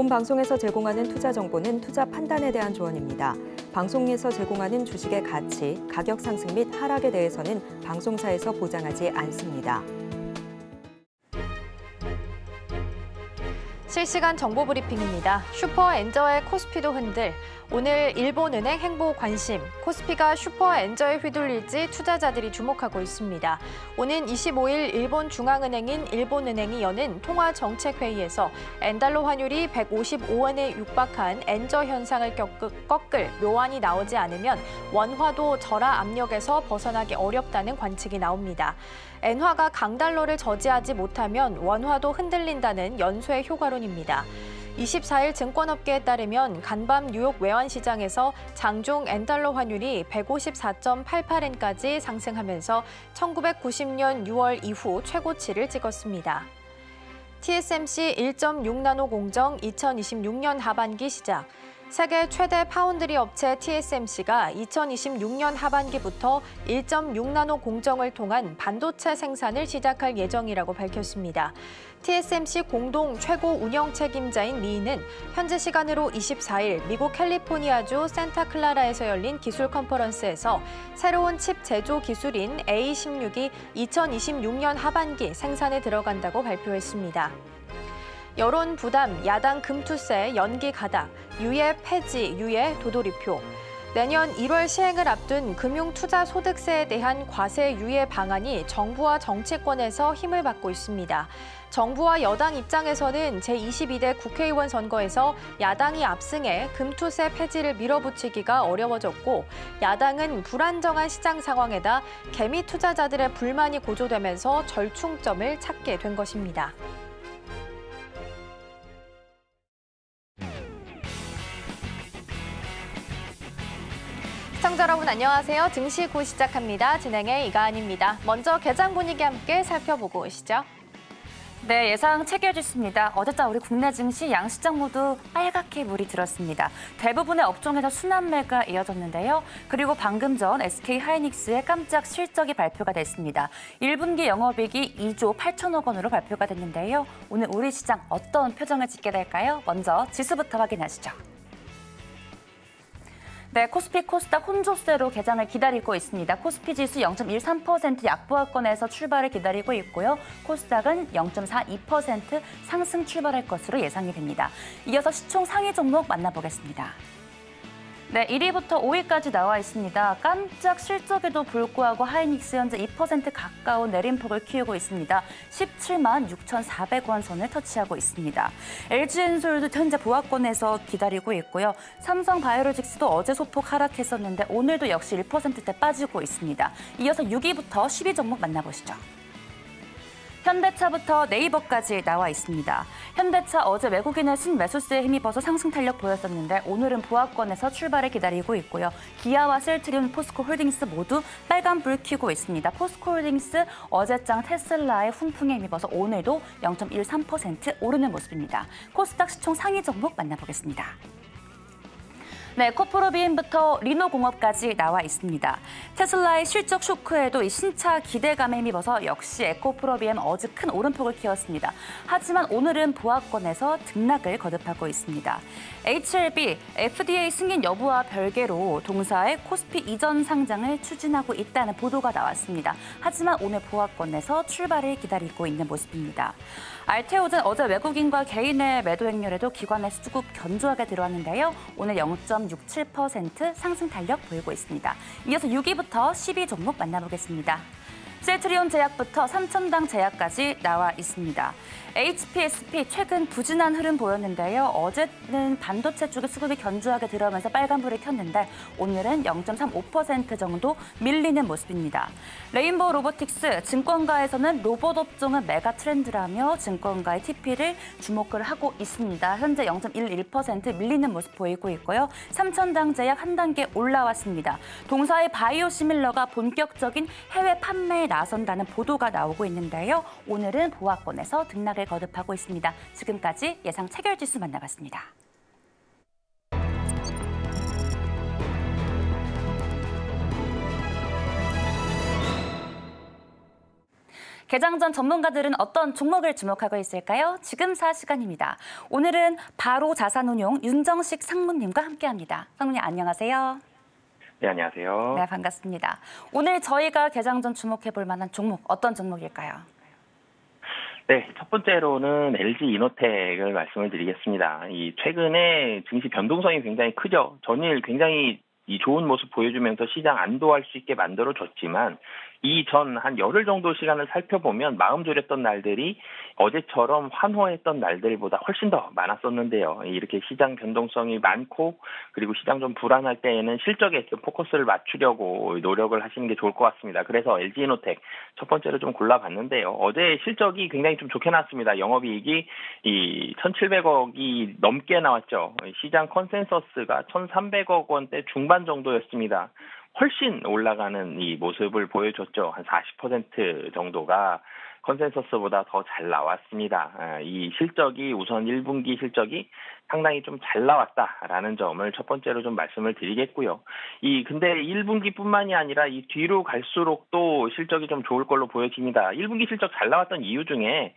본 방송에서 제공하는 투자 정보는 투자 판단에 대한 조언입니다. 방송에서 제공하는 주식의 가치, 가격 상승 및 하락에 대해서는 방송사에서 보장하지 않습니다. 실시간 정보 브리핑입니다. 슈퍼엔저의 코스피도 흔들. 오늘 일본은행 행보 관심, 코스피가 슈퍼엔저에 휘둘릴지 투자자들이 주목하고 있습니다. 오는 25일 일본 중앙은행인 일본은행이 여는 통화정책회의에서 엔달러 환율이 155원에 육박한 엔저 현상을 꺾을 묘안이 나오지 않으면 원화도 절하 압력에서 벗어나기 어렵다는 관측이 나옵니다. 엔화가 강달러를 저지하지 못하면 원화도 흔들린다는 연쇄 효과론입니다. 24일 증권업계에 따르면 간밤 뉴욕 외환시장에서 장중 엔달러 환율이 154.88엔까지 상승하면서 1990년 6월 이후 최고치를 찍었습니다. TSMC 1.6나노 공정 2026년 하반기 시작. 세계 최대 파운드리 업체 TSMC가 2026년 하반기부터 1.6나노 공정을 통한 반도체 생산을 시작할 예정이라고 밝혔습니다. TSMC 공동 최고 운영 책임자인 리는 현지 시간으로 24일 미국 캘리포니아주 산타클라라에서 열린 기술 컨퍼런스에서 새로운 칩 제조 기술인 A16이 2026년 하반기 생산에 들어간다고 발표했습니다. 여론 부담, 야당 금투세, 연기 가닥, 유예 폐지, 유예 도돌이표. 내년 1월 시행을 앞둔 금융투자소득세에 대한 과세 유예 방안이 정부와 정치권에서 힘을 받고 있습니다. 정부와 여당 입장에서는 제22대 국회의원 선거에서 야당이 압승해 금투세 폐지를 밀어붙이기가 어려워졌고, 야당은 불안정한 시장 상황에다 개미 투자자들의 불만이 고조되면서 절충점을 찾게 된 것입니다. 시청자 여러분 안녕하세요. 증시 곧 시작합니다. 진행의 이가은입니다. 먼저 개장 분위기 함께 살펴보고 오시죠. 네, 예상 체결됐습니다. 어제자 우리 국내 증시 양시장 모두 빨갛게 물이 들었습니다. 대부분의 업종에서 순환매가 이어졌는데요. 그리고 방금 전 SK하이닉스의 깜짝 실적이 발표가 됐습니다. 1분기 영업이익이 2조 8천억 원으로 발표가 됐는데요. 오늘 우리 시장 어떤 표정을 짓게 될까요? 먼저 지수부터 확인하시죠. 네, 코스피 코스닥 혼조세로 개장을 기다리고 있습니다. 코스피 지수 0.13% 약보합권에서 출발을 기다리고 있고요. 코스닥은 0.42% 상승 출발할 것으로 예상이 됩니다. 이어서 시총 상위 종목 만나보겠습니다. 네, 1위부터 5위까지 나와 있습니다. 깜짝 실적에도 불구하고 하이닉스 현재 2% 가까운 내림폭을 키우고 있습니다. 17만 6,400원 선을 터치하고 있습니다. LG엔솔도 현재 보합권에서 기다리고 있고요. 삼성바이오로직스도 어제 소폭 하락했었는데 오늘도 역시 1%대 빠지고 있습니다. 이어서 6위부터 10위 종목 만나보시죠. 현대차부터 네이버까지 나와 있습니다. 현대차 어제 외국인의 순매수세에 힘입어서 상승 탄력 보였었는데 오늘은 보합권에서 출발을 기다리고 있고요. 기아와 셀트리온, 포스코홀딩스 모두 빨간불 켜고 있습니다. 포스코홀딩스 어제장 테슬라의 훈풍에 힘입어서 오늘도 0.13% 오르는 모습입니다. 코스닥 시총 상위 종목 만나보겠습니다. 네, 코프로비엠부터 리노공업까지 나와 있습니다. 테슬라의 실적 쇼크에도 이 신차 기대감에 힘입어서 역시 에코프로비엠 어제 큰 오름폭을 키웠습니다. 하지만 오늘은 보합권에서 등락을 거듭하고 있습니다. HLB, FDA 승인 여부와 별개로 동사의 코스피 이전 상장을 추진하고 있다는 보도가 나왔습니다. 하지만 오늘 보합권에서 출발을 기다리고 있는 모습입니다. 알테오젠 어제 외국인과 개인의 매도 행렬에도 기관의 수급 견조하게 들어왔는데요. 오늘 0.67% 상승 탄력 보이고 있습니다. 이어서 6위부터 10위 종목 만나보겠습니다. 셀트리온 제약부터 삼천당 제약까지 나와 있습니다. HPSP 최근 부진한 흐름 보였는데요. 어제는 반도체 쪽에 수급이 견조하게 들어오면서 빨간불을 켰는데 오늘은 0.35% 정도 밀리는 모습입니다. 레인보우 로보틱스, 증권가에서는 로봇 업종은 메가 트렌드라며 증권가의 TP를 주목을 하고 있습니다. 현재 0.11% 밀리는 모습 보이고 있고요. 삼천당 제약 한 단계 올라왔습니다. 동사의 바이오시밀러가 본격적인 해외 판매에 나선다는 보도가 나오고 있는데요. 오늘은 보합권에서 등락을 거듭하고 있습니다. 지금까지 예상 체결지수 만나봤습니다. 개장 전 전문가들은 어떤 종목을 주목하고 있을까요? 지금 시간입니다. 오늘은 바로 자산운용 윤정식 상무님과 함께합니다. 상무님 안녕하세요. 네, 안녕하세요. 네, 반갑습니다. 오늘 저희가 개장 전 주목해볼 만한 종목 어떤 종목일까요? 네, 첫 번째로는 LG 이노텍을 말씀을 드리겠습니다. 이 최근에 증시 변동성이 굉장히 크죠. 전일 굉장히 이 좋은 모습 보여주면서 시장 안도할 수 있게 만들어줬지만 이전 한 열흘 정도 시간을 살펴보면 마음 졸였던 날들이 어제처럼 환호했던 날들보다 훨씬 더 많았었는데요. 이렇게 시장 변동성이 많고 그리고 시장 좀 불안할 때에는 실적에 좀 포커스를 맞추려고 노력을 하시는 게 좋을 것 같습니다. 그래서 LG이노텍 첫 번째로 좀 골라봤는데요. 어제 실적이 굉장히 좀 좋게 나왔습니다. 영업이익이 이 1,700억이 넘게 나왔죠. 시장 컨센서스가 1,300억 원대 중반 정도였습니다. 훨씬 올라가는 이 모습을 보여줬죠. 한 40% 정도가 컨센서스보다 더 잘 나왔습니다. 이 실적이 우선 1분기 실적이 상당히 좀 잘 나왔다라는 점을 첫 번째로 좀 말씀을 드리겠고요. 근데 1분기뿐만이 아니라 이 뒤로 갈수록 또 실적이 좀 좋을 걸로 보여집니다. 1분기 실적 잘 나왔던 이유 중에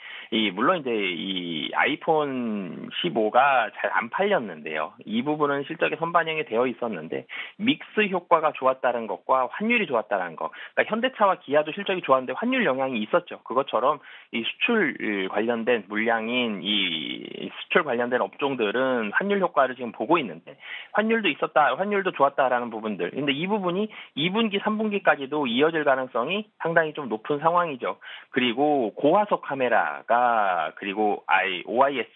물론 이제 이 아이폰 15가 잘 안 팔렸는데요. 이 부분은 실적에 선반영이 되어 있었는데 믹스 효과가 좋았다는 것과 환율이 좋았다는 것. 그러니까 현대차와 기아도 실적이 좋았는데 환율 영향이 있었죠. 그것처럼 이 수출 관련된 물량인 이 수출 관련된 업종들은 환율 효과를 지금 보고 있는데 환율도 좋았다라는 부분들. 근데 이 부분이 2분기, 3분기까지도 이어질 가능성이 상당히 좀 높은 상황이죠. 그리고 고화소 카메라가 그리고 OIS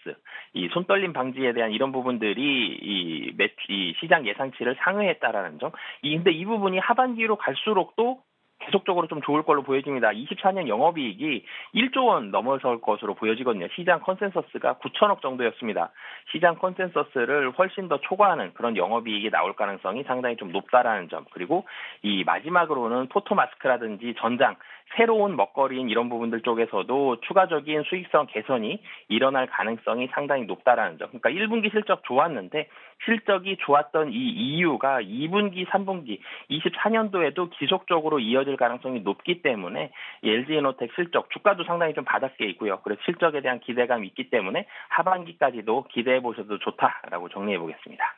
이 손떨림 방지에 대한 이런 부분들이 이 시장 예상치를 상회했다라는 점. 근데 이 부분이 하반기로 갈수록 또 계속적으로 좀 좋을 걸로 보여집니다. 24년 영업이익이 1조 원 넘어설 것으로 보여지거든요. 시장 컨센서스가 9천억 정도였습니다. 시장 컨센서스를 훨씬 더 초과하는 그런 영업이익이 나올 가능성이 상당히 좀 높다라는 점. 그리고 이 마지막으로는 포토마스크라든지 전장, 새로운 먹거리인 이런 부분들 쪽에서도 추가적인 수익성 개선이 일어날 가능성이 상당히 높다라는 점. 그러니까 1분기 실적 좋았는데 실적이 좋았던 이 이유가 2분기, 3분기, 24년도에도 지속적으로 이어질 가능성이 높기 때문에 LG이노텍 실적, 주가도 상당히 좀 바닥에 있고요. 그래서 실적에 대한 기대감이 있기 때문에 하반기까지도 기대해 보셔도 좋다라고 정리해 보겠습니다.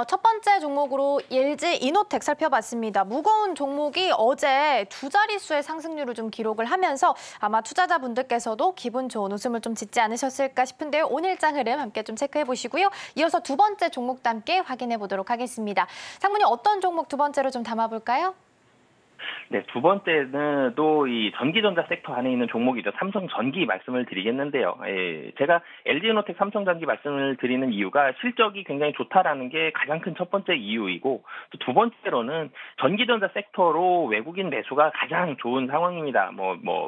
첫 번째 종목으로 LG 이노텍 살펴봤습니다. 무거운 종목이 어제 두 자릿수의 상승률을 좀 기록을 하면서 아마 투자자분들께서도 기분 좋은 웃음을 좀 짓지 않으셨을까 싶은데요. 오늘 일장 흐름 함께 좀 체크해 보시고요. 이어서 두 번째 종목도 함께 확인해 보도록 하겠습니다. 상무님 어떤 종목 두 번째로 좀 담아볼까요? 네, 두 번째는 또 이 전기전자 섹터 안에 있는 종목이죠. 삼성전기 말씀을 드리겠는데요. 제가 LG이노텍 삼성전기 말씀을 드리는 이유가 실적이 굉장히 좋다라는 게 가장 큰 첫 번째 이유이고 또 두 번째로는 전기전자 섹터로 외국인 매수가 가장 좋은 상황입니다.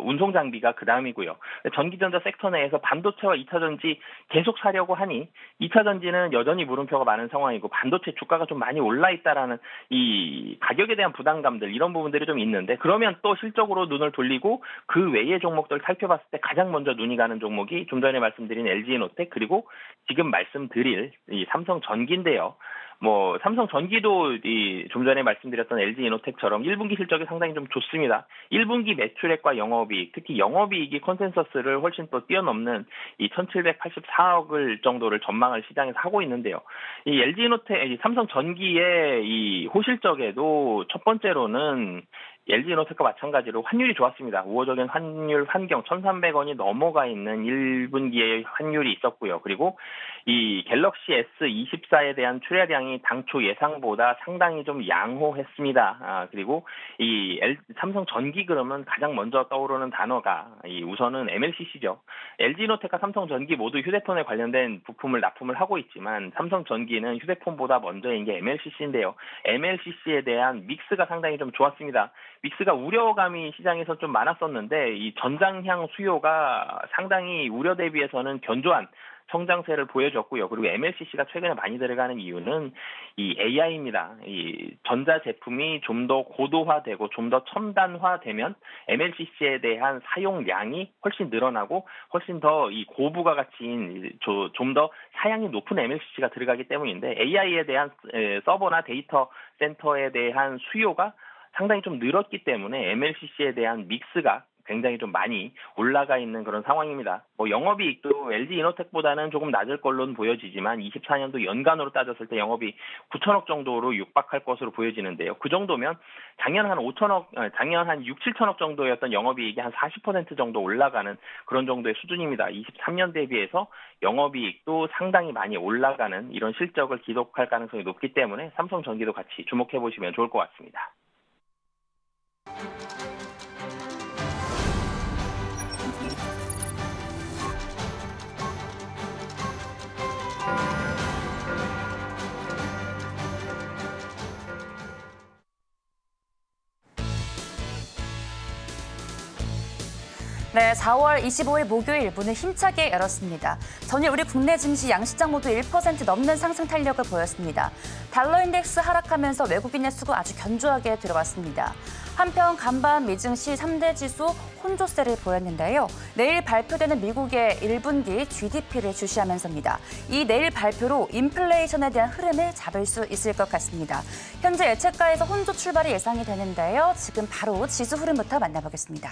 운송 장비가 그 다음이고요. 전기전자 섹터 내에서 반도체와 2차 전지 계속 사려고 하니 2차 전지는 여전히 물음표가 많은 상황이고 반도체 주가가 좀 많이 올라 있다라는 이 가격에 대한 부담감들 이런 부분들이 좀 있는데 그러면 또 실적으로 눈을 돌리고 그 외의 종목들 살펴봤을 때 가장 먼저 눈이 가는 종목이 좀 전에 말씀드린 LG이노텍 그리고 지금 말씀드릴 이 삼성전기인데요. 삼성전기도 좀 전에 말씀드렸던 LG이노텍처럼 1분기 실적이 상당히 좀 좋습니다. 1분기 매출액과 영업이익, 특히 영업이익이 컨센서스를 훨씬 또 뛰어넘는 이 1,784억 정도를 전망을 시장에서 하고 있는데요. 이 LG이노텍, 삼성전기의 이 호실적에도 첫 번째로는 LG이노텍과 마찬가지로 환율이 좋았습니다. 우호적인 환율 환경 1,300원이 넘어가 있는 1분기에 환율이 있었고요. 그리고 이 갤럭시 S24에 대한 출하량이 당초 예상보다 상당히 좀 양호했습니다. 그리고 이 삼성전기 그러면 가장 먼저 떠오르는 단어가 우선은 MLCC죠. LG이노텍과 삼성전기 모두 휴대폰에 관련된 부품을 납품을 하고 있지만 삼성전기는 휴대폰보다 먼저인 게 MLCC인데요. MLCC에 대한 믹스가 상당히 좀 좋았습니다. 믹스가 우려감이 시장에서 좀 많았었는데 이 전장향 수요가 상당히 우려 대비해서는 견조한 성장세를 보여줬고요. 그리고 MLCC가 최근에 많이 들어가는 이유는 이 AI입니다. 이 전자 제품이 좀 더 고도화되고 좀 더 첨단화되면 MLCC에 대한 사용량이 훨씬 늘어나고 훨씬 더 이 고부가 가치인 좀 더 사양이 높은 MLCC가 들어가기 때문인데 AI에 대한 서버나 데이터 센터에 대한 수요가 상당히 좀 늘었기 때문에 MLCC에 대한 믹스가 굉장히 좀 많이 올라가 있는 그런 상황입니다. 영업이익도 LG이노텍보다는 조금 낮을 걸로는 보여지지만 24년도 연간으로 따졌을 때 영업이익 9천억 정도로 육박할 것으로 보여지는데요. 그 정도면 작년 한 6, 7천억 정도였던 영업이익이 한 40% 정도 올라가는 그런 정도의 수준입니다. 23년 대비해서 영업이익도 상당히 많이 올라가는 이런 실적을 기록할 가능성이 높기 때문에 삼성전기도 같이 주목해 보시면 좋을 것 같습니다. 네, 4월 25일 목요일 문을 힘차게 열었습니다. 전일 우리 국내 증시 양시장 모두 1% 넘는 상승 탄력을 보였습니다. 달러 인덱스 하락하면서 외국인의 수가 아주 견조하게 들어왔습니다. 한편 간밤 미증시 3대 지수 혼조세를 보였는데요. 내일 발표되는 미국의 1분기 GDP를 주시하면서입니다. 이 내일 발표로 인플레이션에 대한 흐름을 잡을 수 있을 것 같습니다. 현재 예측가에서 혼조 출발이 예상이 되는데요. 지금 바로 지수 흐름부터 만나보겠습니다.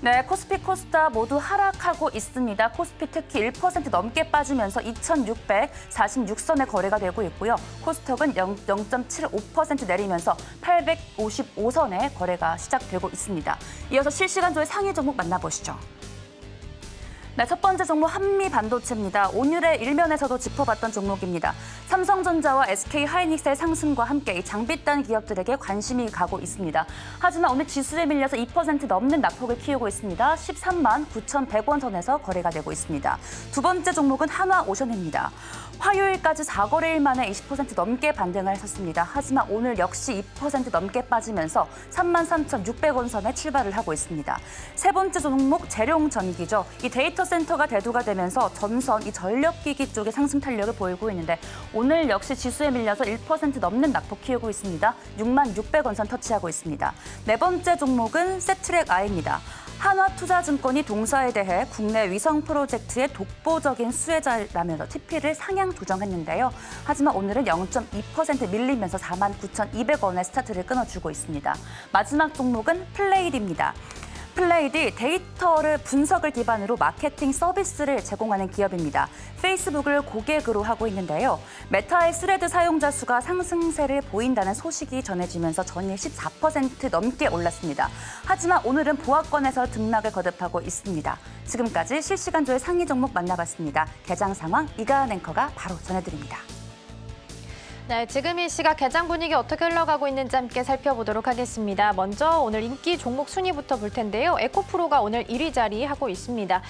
네, 코스피, 코스닥 모두 하락하고 있습니다. 코스피 특히 1% 넘게 빠지면서 2,646선에 거래가 되고 있고요. 코스닥은 0.75% 내리면서 855선에 거래가 시작되고 있습니다. 이어서 실시간조의 상위 종목 만나보시죠. 네, 첫 번째 종목 한미반도체입니다. 오늘의 일면에서도 짚어봤던 종목입니다. 삼성전자와 SK하이닉스의 상승과 함께 이 장비단 기업들에게 관심이 가고 있습니다. 하지만 오늘 지수에 밀려서 2% 넘는 낙폭을 키우고 있습니다. 13만 9,100원 선에서 거래가 되고 있습니다. 두 번째 종목은 한화오션입니다. 화요일까지 4거래일 만에 20% 넘게 반등을 했었습니다. 하지만 오늘 역시 2% 넘게 빠지면서 33,600원 선에 출발을 하고 있습니다. 세 번째 종목 재룡전기죠. 이 데이터 센터가 대두가 되면서 전선, 이 전력기기 쪽에 상승 탄력을 보이고 있는데 오늘 역시 지수에 밀려서 1% 넘는 낙폭 키우고 있습니다. 66,600원 선 터치하고 있습니다. 네 번째 종목은 세트랙아이입니다. 한화투자증권이 동사에 대해 국내 위성 프로젝트의 독보적인 수혜자라면서 TP를 상향 조정했는데요. 하지만 오늘은 0.2% 밀리면서 49,200원의 스타트를 끊어주고 있습니다. 마지막 종목은 플레이드입니다. 플레이드 데이터를 분석을 기반으로 마케팅 서비스를 제공하는 기업입니다. 페이스북을 고객으로 하고 있는데요. 메타의 스레드 사용자 수가 상승세를 보인다는 소식이 전해지면서 전일 14% 넘게 올랐습니다. 하지만 오늘은 보합권에서 등락을 거듭하고 있습니다. 지금까지 실시간조의 상위 종목 만나봤습니다. 개장 상황 이가은 앵커가 바로 전해드립니다. 네, 지금 이 시각 개장 분위기 어떻게 흘러가고 있는지 함께 살펴보도록 하겠습니다. 먼저 오늘 인기 종목 순위부터 볼 텐데요. 에코프로가 오늘 1위 자리하고 있습니다.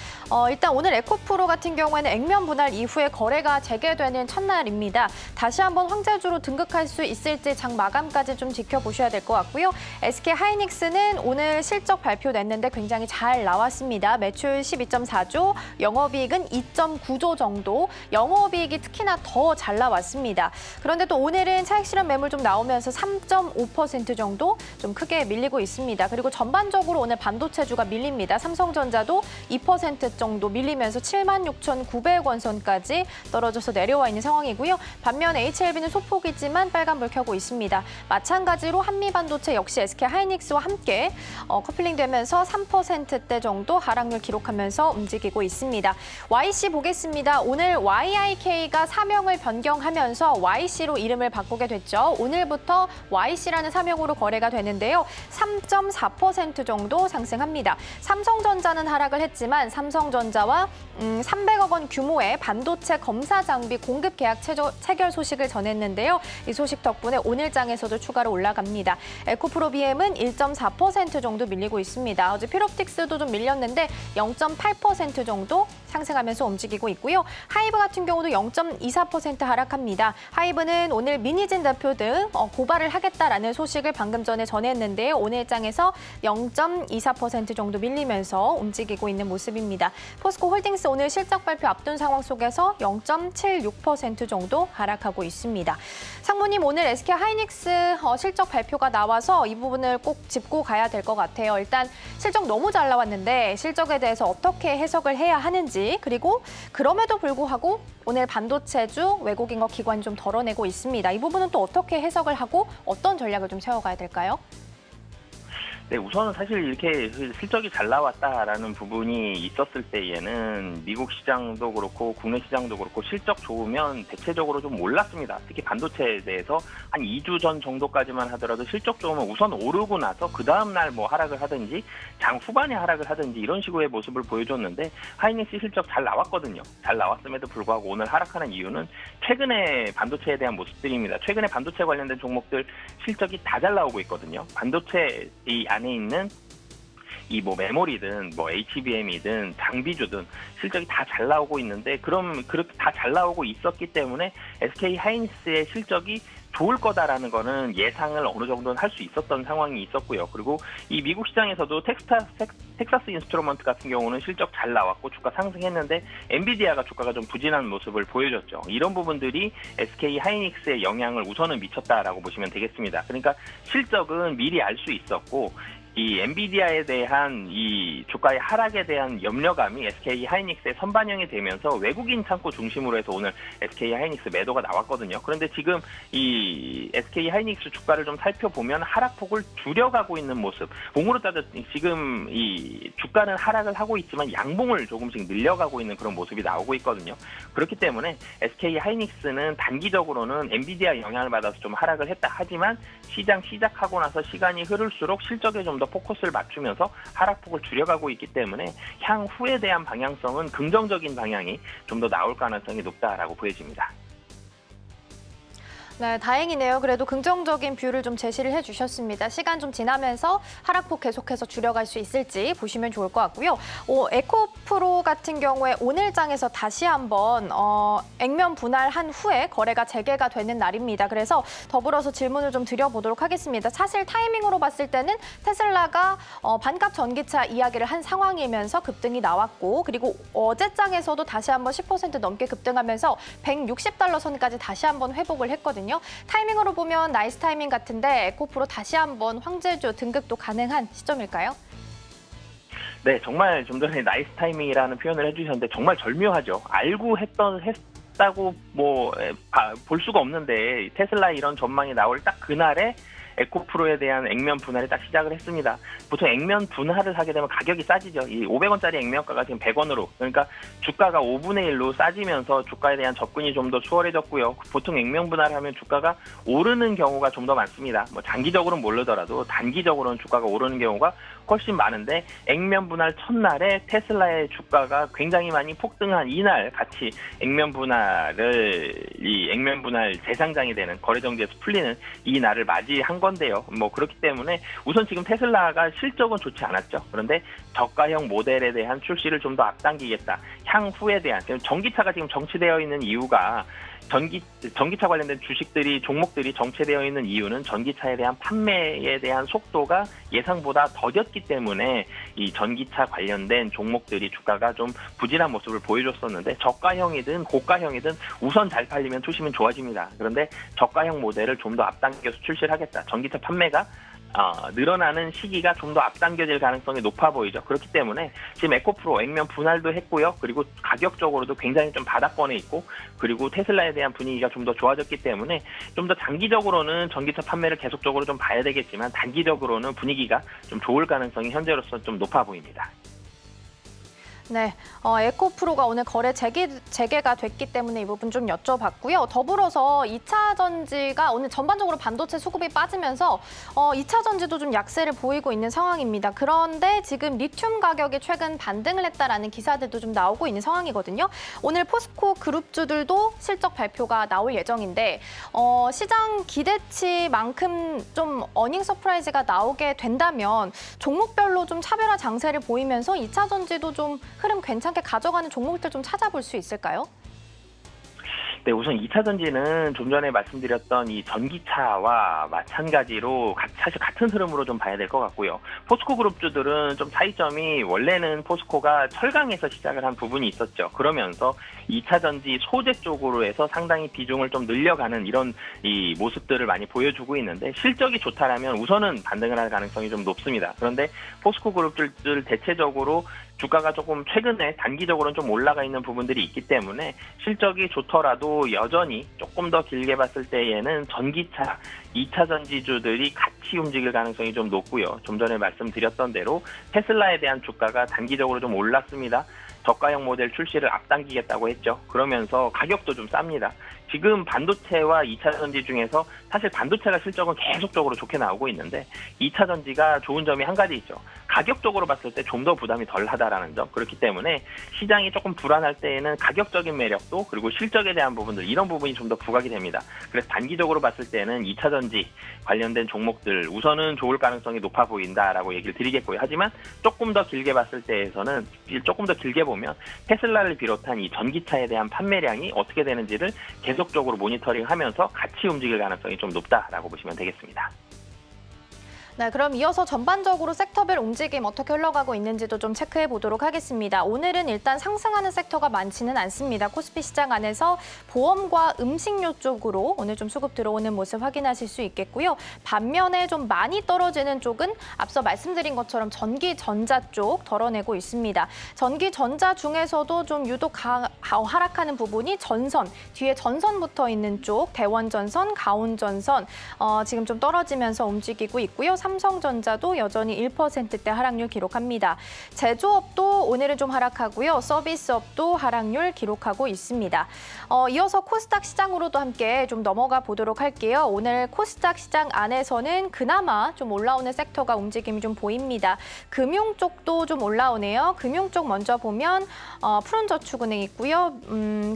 일단 오늘 에코프로 같은 경우에는 액면 분할 이후에 거래가 재개되는 첫날입니다. 다시 한번 황제주로 등극할 수 있을지 장 마감까지 좀 지켜보셔야 될 것 같고요. SK하이닉스는 오늘 실적 발표냈는데 굉장히 잘 나왔습니다. 매출 12.4조, 영업이익은 2.9조 정도, 영업이익이 특히나 더 잘 나왔습니다. 그런데 또 오늘은 차익 실현 매물 좀 나오면서 3.5% 정도 좀 크게 밀리고 있습니다. 그리고 전반적으로 오늘 반도체주가 밀립니다. 삼성전자도 2% 정도 밀리면서 76,900원 선까지 떨어져서 내려와 있는 상황이고요. 반면 HLB는 소폭이지만 빨간불 켜고 있습니다. 마찬가지로 한미반도체 역시 SK하이닉스와 함께 커플링되면서 3%대 정도 하락률 기록하면서 움직이고 있습니다. YC 보겠습니다. 오늘 YIK가 사명을 변경하면서 YC로 이름을 바꾸게 됐죠. 오늘부터 YC라는 사명으로 거래가 되는데요. 3.4% 정도 상승합니다. 삼성전자는 하락을 했지만 삼성전자와 300억 원 규모의 반도체 검사 장비 공급 계약 체결 소식을 전했는데요. 이 소식 덕분에 오늘 장에서도 추가로 올라갑니다. 에코프로 BM은 1.4% 정도 밀리고 있습니다. 어제 필옵틱스도 좀 밀렸는데 0.8% 정도 상승하면서 움직이고 있고요. 하이브 같은 경우도 0.24% 하락합니다. 하이브는 오늘 민희진 대표 등 고발을 하겠다라는 소식을 방금 전에 전했는데요. 오늘 장에서 0.24% 정도 밀리면서 움직이고 있는 모습입니다. 포스코 홀딩스 오늘 실적 발표 앞둔 상황 속에서 0.76% 정도 하락하고 있습니다. 상무님, 오늘 SK하이닉스 실적 발표가 나와서 이 부분을 꼭 짚고 가야 될 것 같아요. 일단 실적 너무 잘 나왔는데 실적에 대해서 어떻게 해석을 해야 하는지, 그리고 그럼에도 불구하고 오늘 반도체주 외국인과 기관이 좀 덜어내고 있습니다. 이 부분은 또 어떻게 해석을 하고 어떤 전략을 좀 세워가야 될까요? 네, 우선은 사실 이렇게 실적이 잘 나왔다라는 부분이 있었을 때에는 미국 시장도 그렇고 국내 시장도 그렇고 실적 좋으면 대체적으로 좀 올랐습니다. 특히 반도체에 대해서 한 2주 전 정도까지만 하더라도 실적 좋으면 우선 오르고 나서 그 다음날 뭐 하락을 하든지 장 후반에 하락을 하든지 이런 식의 모습을 보여줬는데 하이닉스 실적 잘 나왔거든요. 잘 나왔음에도 불구하고 오늘 하락하는 이유는 최근에 반도체에 대한 모습들입니다. 최근에 반도체 관련된 종목들 실적이 다 잘 나오고 있거든요. 반도체 이 안에 있는 이 뭐 메모리든 뭐 HBM이든 장비주든 실적이 다 잘 나오고 있는데 그럼 그렇게 다 잘 나오고 있었기 때문에 SK 하이닉스의 실적이 좋을 거다라는 거는 예상을 어느 정도는 할 수 있었던 상황이 있었고요. 그리고 이 미국 시장에서도 텍사스 인스트루먼트 같은 경우는 실적 잘 나왔고 주가 상승했는데 엔비디아가 주가가 좀 부진한 모습을 보여줬죠. 이런 부분들이 SK 하이닉스의 영향을 우선은 미쳤다라고 보시면 되겠습니다. 그러니까 실적은 미리 알 수 있었고 이 엔비디아에 대한 이 주가의 하락에 대한 염려감이 SK 하이닉스에 선반영이 되면서 외국인 창고 중심으로 해서 오늘 SK 하이닉스 매도가 나왔거든요. 그런데 지금 이 SK 하이닉스 주가를 좀 살펴보면 하락폭을 줄여가고 있는 모습. 봉으로 따져 지금 이 주가는 하락을 하고 있지만 양봉을 조금씩 늘려가고 있는 그런 모습이 나오고 있거든요. 그렇기 때문에 SK 하이닉스는 단기적으로는 엔비디아 영향을 받아서 좀 하락을 했다. 하지만 시장 시작하고 나서 시간이 흐를수록 실적에 좀 더 포커스를 맞추면서 하락폭을 줄여가고 있기 때문에 향후에 대한 방향성은 긍정적인 방향이 좀 더 나올 가능성이 높다라고 보여집니다. 네, 다행이네요. 그래도 긍정적인 뷰를 좀 제시를 해주셨습니다. 시간 좀 지나면서 하락폭 계속해서 줄여갈 수 있을지 보시면 좋을 것 같고요. 에코프로 같은 경우에 오늘 장에서 다시 한번 액면 분할한 후에 거래가 재개가 되는 날입니다. 그래서 더불어서 질문을 좀 드려보도록 하겠습니다. 사실 타이밍으로 봤을 때는 테슬라가 반값 전기차 이야기를 한 상황이면서 급등이 나왔고 그리고 어제 장에서도 다시 한번 10% 넘게 급등하면서 160달러 선까지 다시 한번 회복을 했거든요. 타이밍으로 보면 나이스 타이밍 같은데 에코프로 다시 한번 황제주 등극도 가능한 시점일까요? 네, 정말 좀 전에 나이스 타이밍이라는 표현을 해주셨는데 정말 절묘하죠. 알고 했다고 뭐 볼 수가 없는데 테슬라 이런 전망이 나올 딱 그날에 에코프로에 대한 액면 분할이 딱 시작을 했습니다. 보통 액면 분할을 하게 되면 가격이 싸지죠. 이 500원짜리 액면가가 지금 100원으로 그러니까 주가가 5분의 1로 싸지면서 주가에 대한 접근이 좀 더 수월해졌고요. 보통 액면 분할을 하면 주가가 오르는 경우가 좀 더 많습니다. 뭐 장기적으로는 모르더라도 단기적으로는 주가가 오르는 경우가 훨씬 많은데 액면 분할 첫날에 테슬라의 주가가 굉장히 많이 폭등한 이날 같이 액면 분할 재상장이 되는 거래정지에서 풀리는 이 날을 맞이한 건데요. 뭐 그렇기 때문에 우선 지금 테슬라가 실적은 좋지 않았죠. 그런데 저가형 모델에 대한 출시를 좀 더 앞당기겠다. 향후에 대한 전기차가 지금 정치되어 있는 이유가 전기차 관련된 종목들이 정체되어 있는 이유는 전기차에 대한 판매에 대한 속도가 예상보다 더뎠기 때문에 이 전기차 관련된 종목들이 주가가 좀 부진한 모습을 보여줬었는데 저가형이든 고가형이든 우선 잘 팔리면 투심은 좋아집니다. 그런데 저가형 모델을 좀 더 앞당겨서 출시를 하겠다. 전기차 판매가 늘어나는 시기가 좀 더 앞당겨질 가능성이 높아 보이죠. 그렇기 때문에 지금 에코프로 액면 분할도 했고요. 그리고 가격적으로도 굉장히 좀 바닥권에 있고 그리고 테슬라에 대한 분위기가 좀 더 좋아졌기 때문에 좀 더 장기적으로는 전기차 판매를 계속적으로 좀 봐야 되겠지만 단기적으로는 분위기가 좀 좋을 가능성이 현재로서 좀 높아 보입니다. 네, 에코프로가 오늘 거래 재개가 됐기 때문에 이 부분 좀 여쭤봤고요. 더불어서 2차 전지가 오늘 전반적으로 반도체 수급이 빠지면서 2차 전지도 좀 약세를 보이고 있는 상황입니다. 그런데 지금 리튬 가격이 최근 반등을 했다라는 기사들도 좀 나오고 있는 상황이거든요. 오늘 포스코 그룹주들도 실적 발표가 나올 예정인데 시장 기대치만큼 좀 어닝 서프라이즈가 나오게 된다면 종목별로 좀 차별화 장세를 보이면서 2차 전지도 좀 흐름 괜찮게 가져가는 종목들 좀 찾아볼 수 있을까요? 네, 우선 2차 전지는 좀 전에 말씀드렸던 이 전기차와 마찬가지로 사실 같은 흐름으로 좀 봐야 될 것 같고요. 포스코 그룹주들은 좀 차이점이 원래는 포스코가 철강에서 시작을 한 부분이 있었죠. 그러면서 2차 전지 소재 쪽으로 해서 상당히 비중을 좀 늘려가는 이런 이 모습들을 많이 보여주고 있는데 실적이 좋다라면 우선은 반등을 할 가능성이 좀 높습니다. 그런데 포스코 그룹주들 대체적으로 주가가 조금 최근에 단기적으로는 좀 올라가 있는 부분들이 있기 때문에 실적이 좋더라도 여전히 조금 더 길게 봤을 때에는 전기차, 2차 전지주들이 같이 움직일 가능성이 좀 높고요. 좀 전에 말씀드렸던 대로 테슬라에 대한 주가가 단기적으로 좀 올랐습니다. 저가형 모델 출시를 앞당기겠다고 했죠. 그러면서 가격도 좀 쌉니다. 지금 반도체와 2차 전지 중에서 사실 반도체가 실적은 계속적으로 좋게 나오고 있는데 2차 전지가 좋은 점이 한 가지 있죠. 가격적으로 봤을 때 좀 더 부담이 덜하다라는 점. 그렇기 때문에 시장이 조금 불안할 때에는 가격적인 매력도 그리고 실적에 대한 부분들 이런 부분이 좀 더 부각이 됩니다. 그래서 단기적으로 봤을 때는 2차 전지 관련된 종목들 우선은 좋을 가능성이 높아 보인다라고 얘기를 드리겠고요. 하지만 조금 더 길게 봤을 때에서는 조금 더 길게 보면 테슬라를 비롯한 이 전기차에 대한 판매량이 어떻게 되는지를 계속적으로 모니터링하면서 같이 움직일 가능성이 좀 높다라고 보시면 되겠습니다. 네, 그럼 이어서 전반적으로 섹터별 움직임 어떻게 흘러가고 있는지도 좀 체크해 보도록 하겠습니다. 오늘은 일단 상승하는 섹터가 많지는 않습니다. 코스피 시장 안에서 보험과 음식료 쪽으로 오늘 좀 수급 들어오는 모습 확인하실 수 있겠고요. 반면에 좀 많이 떨어지는 쪽은 앞서 말씀드린 것처럼 전기전자 쪽 덜어내고 있습니다. 전기전자 중에서도 좀 유독 하락하는 부분이 전선, 뒤에 전선 붙어 있는 쪽, 대원전선, 가온전선 지금 좀 떨어지면서 움직이고 있고요. 삼성전자도 여전히 1%대 하락률 기록합니다. 제조업도 오늘은 좀 하락하고요. 서비스업도 하락률 기록하고 있습니다. 이어서 코스닥 시장으로도 함께 좀 넘어가 보도록 할게요. 오늘 코스닥 시장 안에서는 그나마 좀 올라오는 섹터가 움직임이 좀 보입니다. 금융 쪽도 좀 올라오네요. 금융 쪽 먼저 보면 푸른저축은행 있고요.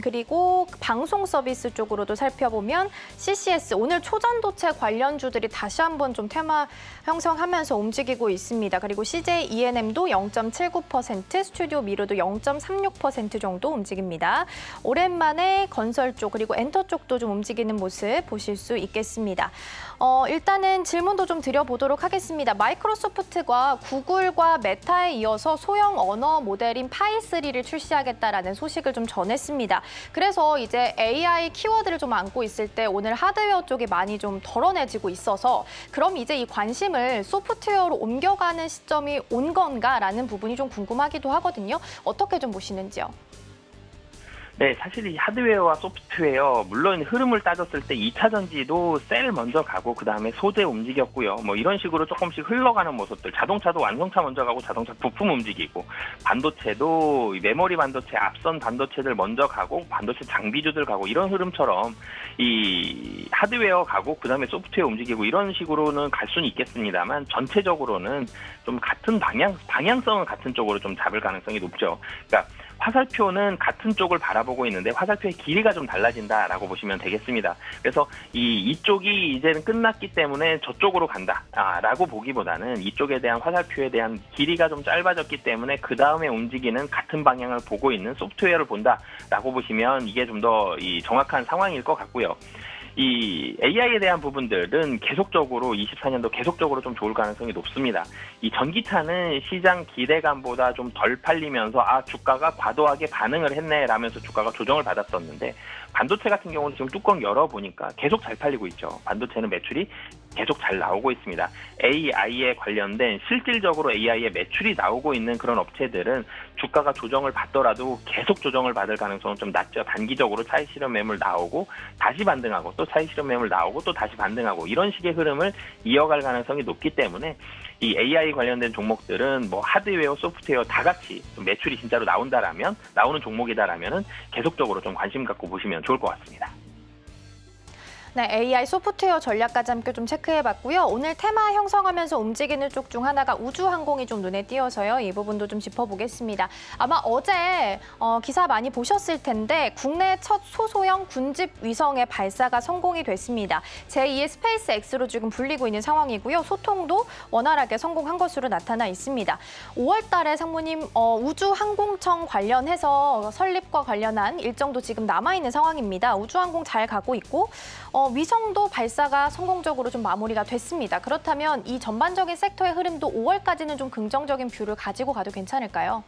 그리고 방송 서비스 쪽으로도 살펴보면 CCS, 오늘 초전도체 관련주들이 다시 한번 좀 테마 형성하면서 움직이고 있습니다. 그리고 CJ ENM도 0.79%, 스튜디오 미르도 0.36% 정도 움직입니다. 오랜만에 건설 쪽 그리고 엔터 쪽도 좀 움직이는 모습 보실 수 있겠습니다. 일단은 질문도 좀 드려보도록 하겠습니다. 마이크로소프트가 구글과 메타에 이어서 소형 언어 모델인 파이3를 출시하겠다라는 소식을 좀 전했습니다. 그래서 이제 AI 키워드를 좀 안고 있을 때 오늘 하드웨어 쪽이 많이 좀 덜어내지고 있어서 그럼 이제 이 관심을 소프트웨어로 옮겨가는 시점이 온 건가라는 부분이 좀 궁금하기도 하거든요. 어떻게 좀 보시는지요? 네, 사실 이 하드웨어와 소프트웨어, 물론 흐름을 따졌을 때 2차 전지도 셀 먼저 가고 그다음에 소재 움직였고요. 뭐 이런 식으로 조금씩 흘러가는 모습들, 자동차도 완성차 먼저 가고 자동차 부품 움직이고, 반도체도 메모리 반도체, 앞선 반도체들 먼저 가고 반도체 장비주들 가고 이런 흐름처럼 이 하드웨어 가고 그다음에 소프트웨어 움직이고 이런 식으로는 갈 수는 있겠습니다만 전체적으로는 좀 같은 방향성은 같은 쪽으로 좀 잡을 가능성이 높죠. 그러니까 화살표는 같은 쪽을 바라보고 있는데 화살표의 길이가 좀 달라진다라고 보시면 되겠습니다. 그래서 이쪽이 이제는 끝났기 때문에 저쪽으로 간다라고 보기보다는 이쪽에 대한 화살표에 대한 길이가 좀 짧아졌기 때문에 그 다음에 움직이는 같은 방향을 보고 있는 소프트웨어를 본다라고 보시면 이게 좀 더 정확한 상황일 것 같고요. 이 AI에 대한 부분들은 계속적으로 24년도 계속적으로 좀 좋을 가능성이 높습니다. 이 전기차는 시장 기대감보다 좀 덜 팔리면서 주가가 과도하게 반응을 했네 라면서 주가가 조정을 받았었는데 반도체 같은 경우는 지금 뚜껑 열어보니까 계속 잘 팔리고 있죠. 반도체는 매출이 계속 잘 나오고 있습니다. AI에 관련된 실질적으로 AI에 매출이 나오고 있는 그런 업체들은 주가가 조정을 받더라도 계속 조정을 받을 가능성은 좀 낮죠. 단기적으로 차익 실현 매물 나오고 다시 반등하고 또 차익 실현 매물 나오고 또 다시 반등하고 이런 식의 흐름을 이어갈 가능성이 높기 때문에 이 AI 관련된 종목들은 뭐 하드웨어, 소프트웨어 다 같이 매출이 진짜로 나오는 종목이다라면은 계속적으로 좀 관심 갖고 보시면 좋을 것 같습니다. 네, AI 소프트웨어 전략까지 함께 좀 체크해봤고요. 오늘 테마 형성하면서 움직이는 쪽 중 하나가 우주항공이 좀 눈에 띄어서요. 이 부분도 좀 짚어보겠습니다. 아마 어제 기사 많이 보셨을 텐데 국내 첫 소소형 군집 위성의 발사가 성공이 됐습니다. 제2의 스페이스 X로 지금 불리고 있는 상황이고요. 소통도 원활하게 성공한 것으로 나타나 있습니다. 5월 달에 상무님 우주항공청 관련해서 설립과 관련한 일정도 지금 남아있는 상황입니다. 우주항공 잘 가고 있고 위성도 발사가 성공적으로 좀 마무리가 됐습니다. 그렇다면 이 전반적인 섹터의 흐름도 5월까지는 좀 긍정적인 뷰를 가지고 가도 괜찮을까요?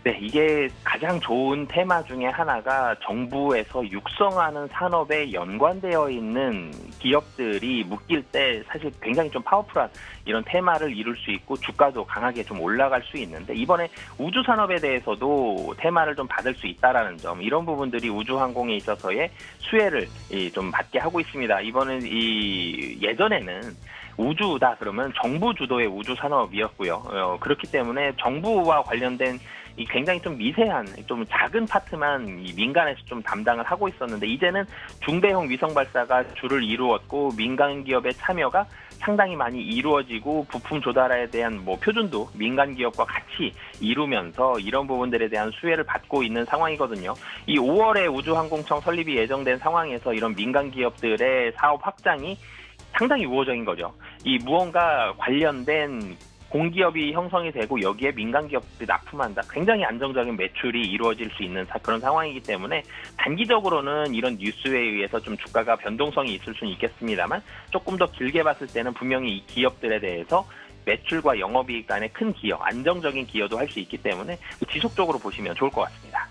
네, 이게 가장 좋은 테마 중에 하나가 정부에서 육성하는 산업에 연관되어 있는 기업들이 묶일 때 사실 굉장히 좀 파워풀한 이런 테마를 이룰 수 있고 주가도 강하게 좀 올라갈 수 있는데, 이번에 우주 산업에 대해서도 테마를 좀 받을 수 있다라는 점, 이런 부분들이 우주항공에 있어서의 수혜를 좀 받게 하고 있습니다. 이번엔 예전에는 우주다 그러면 정부 주도의 우주 산업이었고요. 그렇기 때문에 정부와 관련된 이 굉장히 좀 미세한, 좀 작은 파트만 이 민간에서 좀 담당을 하고 있었는데, 이제는 중대형 위성 발사가 주를 이루었고 민간 기업의 참여가 상당히 많이 이루어지고 부품 조달에 대한 표준도 민간 기업과 같이 이루면서 이런 부분들에 대한 수혜를 받고 있는 상황이거든요. 이 5월에 우주항공청 설립이 예정된 상황에서 이런 민간 기업들의 사업 확장이 상당히 우호적인 거죠. 이 무언가 관련된 공기업이 형성이 되고 여기에 민간 기업들이 납품한다. 굉장히 안정적인 매출이 이루어질 수 있는 그런 상황이기 때문에 단기적으로는 이런 뉴스에 의해서 좀 주가가 변동성이 있을 수는 있겠습니다만, 조금 더 길게 봤을 때는 분명히 이 기업들에 대해서 매출과 영업이익 간의 큰 기여, 안정적인 기여도 할 수 있기 때문에 지속적으로 보시면 좋을 것 같습니다.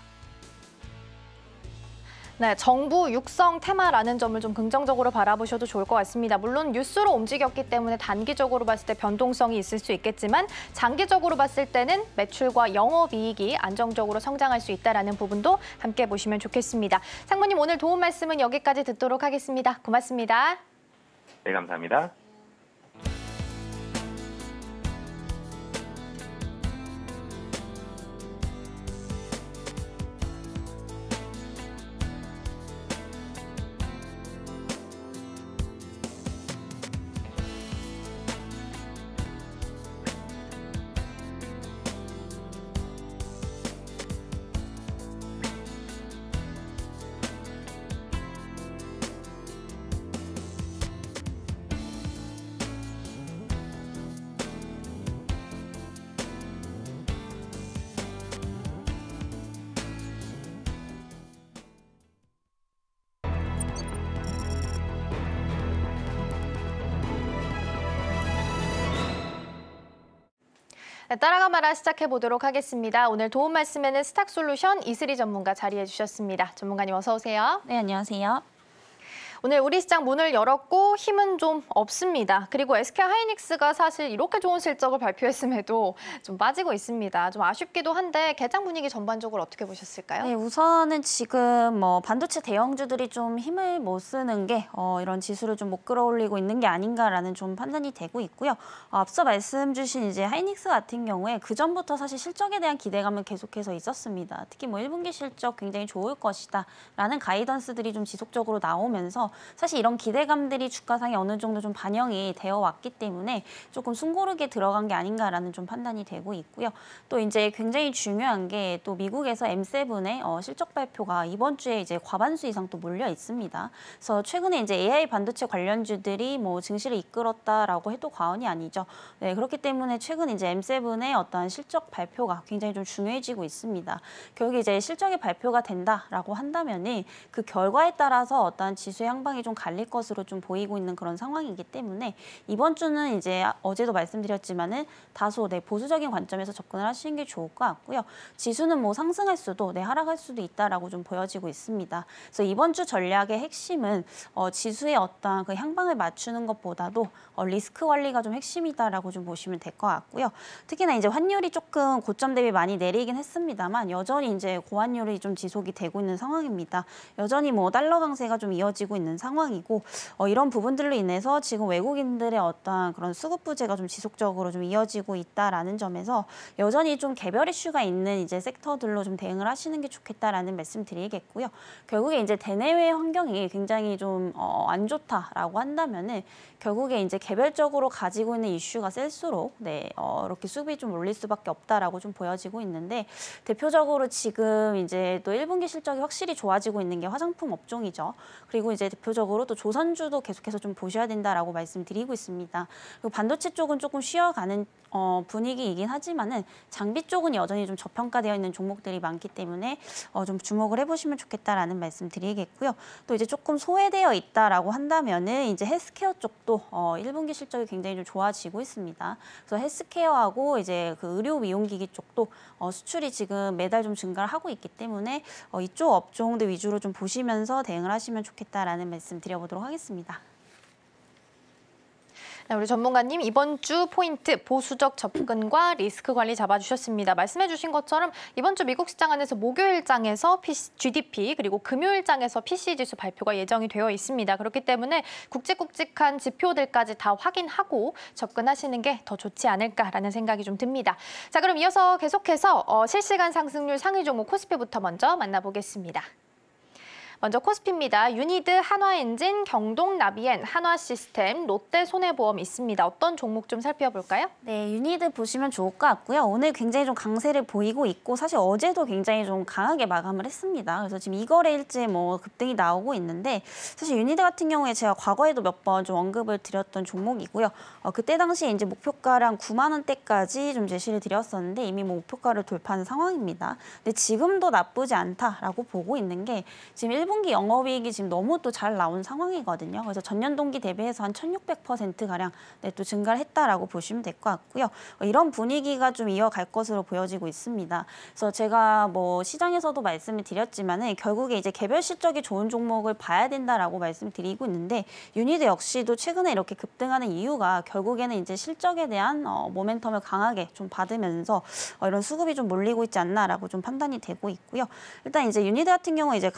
네, 정부 육성 테마라는 점을 좀 긍정적으로 바라보셔도 좋을 것 같습니다. 물론 뉴스로 움직였기 때문에 단기적으로 봤을 때 변동성이 있을 수 있겠지만, 장기적으로 봤을 때는 매출과 영업이익이 안정적으로 성장할 수 있다는 부분도 함께 보시면 좋겠습니다. 상무님, 오늘 도움 말씀은 여기까지 듣도록 하겠습니다. 고맙습니다. 네, 감사합니다. 네, 따라가 말아 시작해 보도록 하겠습니다. 오늘 도움 말씀에는 스탁솔루션 이슬이 전문가 자리해 주셨습니다. 전문가님 어서 오세요. 네, 안녕하세요. 오늘 우리 시장 문을 열었고 힘은 좀 없습니다. 그리고 SK하이닉스가 사실 이렇게 좋은 실적을 발표했음에도 좀 빠지고 있습니다. 좀 아쉽기도 한데 개장 분위기 전반적으로 어떻게 보셨을까요? 네, 우선은 지금 반도체 대형주들이 좀 힘을 못 쓰는 게 이런 지수를 좀 못 끌어올리고 있는 게 아닌가라는 좀 판단이 되고 있고요. 앞서 말씀 주신 이제 하이닉스 같은 경우에 그 전부터 사실 실적에 대한 기대감은 계속해서 있었습니다. 특히 1분기 실적 굉장히 좋을 것이다라는 가이던스들이 좀 지속적으로 나오면서 사실 이런 기대감들이 주가상에 어느 정도 좀 반영이 되어 왔기 때문에 조금 숨고르게 들어간 게 아닌가라는 좀 판단이 되고 있고요. 또 이제 굉장히 중요한 게 또 미국에서 M7의 실적 발표가 이번 주에 이제 과반수 이상 또 몰려 있습니다. 그래서 최근에 이제 AI 반도체 관련주들이 증시를 이끌었다라고 해도 과언이 아니죠. 네, 그렇기 때문에 최근 이제 M7의 어떤 실적 발표가 굉장히 좀 중요해지고 있습니다. 결국 이제 실적이 발표가 된다라고 한다면은 그 결과에 따라서 어떤 지수의 향방이 좀 갈릴 것으로 좀 보이고 있는 그런 상황이기 때문에 이번 주는 이제 어제도 말씀드렸지만은 다소 보수적인 관점에서 접근을 하시는 게 좋을 것 같고요. 지수는 상승할 수도 하락할 수도 있다라고 좀 보여지고 있습니다. 그래서 이번 주 전략의 핵심은 지수의 어떤 그 향방을 맞추는 것보다도 리스크 관리가 좀 핵심이다라고 좀 보시면 될 것 같고요. 특히나 이제 환율이 조금 고점 대비 많이 내리긴 했습니다만 여전히 이제 고환율이 좀 지속이 되고 있는 상황입니다. 여전히 달러 강세가 좀 이어지고 있는 상황이고 이런 부분들로 인해서 지금 외국인들의 어떤 그런 수급 부재가 좀 지속적으로 좀 이어지고 있다라는 점에서 여전히 좀 개별 이슈가 있는 이제 섹터들로 좀 대응을 하시는 게 좋겠다라는 말씀드리겠고요. 결국에 이제 대내외 환경이 굉장히 좀 안 좋다라고 한다면은 결국에 이제 개별적으로 가지고 있는 이슈가 셀수록 이렇게 수급이 좀 올릴 수밖에 없다라고 좀 보여지고 있는데 대표적으로 지금 이제 또 1분기 실적이 확실히 좋아지고 있는 게 화장품 업종이죠. 그리고 이제 대표적으로 또 조선주도 계속해서 좀 보셔야 된다라고 말씀드리고 있습니다. 그리고 반도체 쪽은 조금 쉬어가는 분위기이긴 하지만은 장비 쪽은 여전히 좀 저평가되어 있는 종목들이 많기 때문에 좀 주목을 해보시면 좋겠다라는 말씀 드리겠고요. 또 이제 조금 소외되어 있다라고 한다면은 이제 헬스케어 쪽도 1분기 실적이 굉장히 좀 좋아지고 있습니다. 그래서 헬스케어하고 이제 그 의료 미용기기 쪽도 수출이 지금 매달 좀 증가를 하고 있기 때문에 이쪽 업종들 위주로 좀 보시면서 대응을 하시면 좋겠다라는 말씀 드려보도록 하겠습니다. 네, 우리 전문가님 이번 주 포인트 보수적 접근과 리스크 관리 잡아주셨습니다. 말씀해주신 것처럼 이번 주 미국 시장 안에서 목요일장에서 GDP 그리고 금요일장에서 PCE 지수 발표가 예정이 되어 있습니다. 그렇기 때문에 굵직굵직한 지표들까지 다 확인하고 접근하시는 게 더 좋지 않을까라는 생각이 좀 듭니다. 자, 그럼 이어서 계속해서 실시간 상승률 상위 종목 코스피부터 먼저 만나보겠습니다. 먼저 코스피입니다. 유니드, 한화엔진, 경동나비엔, 한화시스템, 롯데손해보험 있습니다. 어떤 종목 좀 살펴볼까요? 네, 유니드 보시면 좋을 것 같고요. 오늘 굉장히 좀 강세를 보이고 있고 사실 어제도 굉장히 좀 강하게 마감을 했습니다. 그래서 지금 2거래일째 뭐 급등이 나오고 있는데 사실 유니드 같은 경우에 제가 과거에도 몇 번 좀 언급을 드렸던 종목이고요. 그때 당시에 이제 목표가를 한 9만 원대까지 좀 제시를 드렸었는데 이미 뭐 목표가를 돌파한 상황입니다. 근데 지금도 나쁘지 않다라고 보고 있는 게 지금 1분기 영업이익이 지금 너무 또 잘 나온 상황이거든요. 그래서 전년 동기 대비해서 한 1600%가량 또 증가를 했다라고 보시면 될 것 같고요. 이런 분위기가 좀 이어갈 것으로 보여지고 있습니다. 그래서 제가 뭐 시장에서도 말씀을 드렸지만은 결국에 이제 개별 실적이 좋은 종목을 봐야 된다라고 말씀드리고 있는데 유니드 역시도 최근에 이렇게 급등하는 이유가 결국에는 이제 실적에 대한 모멘텀을 강하게 좀 받으면서 이런 수급이 좀 몰리고 있지 않나라고 좀 판단이 되고 있고요. 일단 이제 유니드 같은 경우에 이제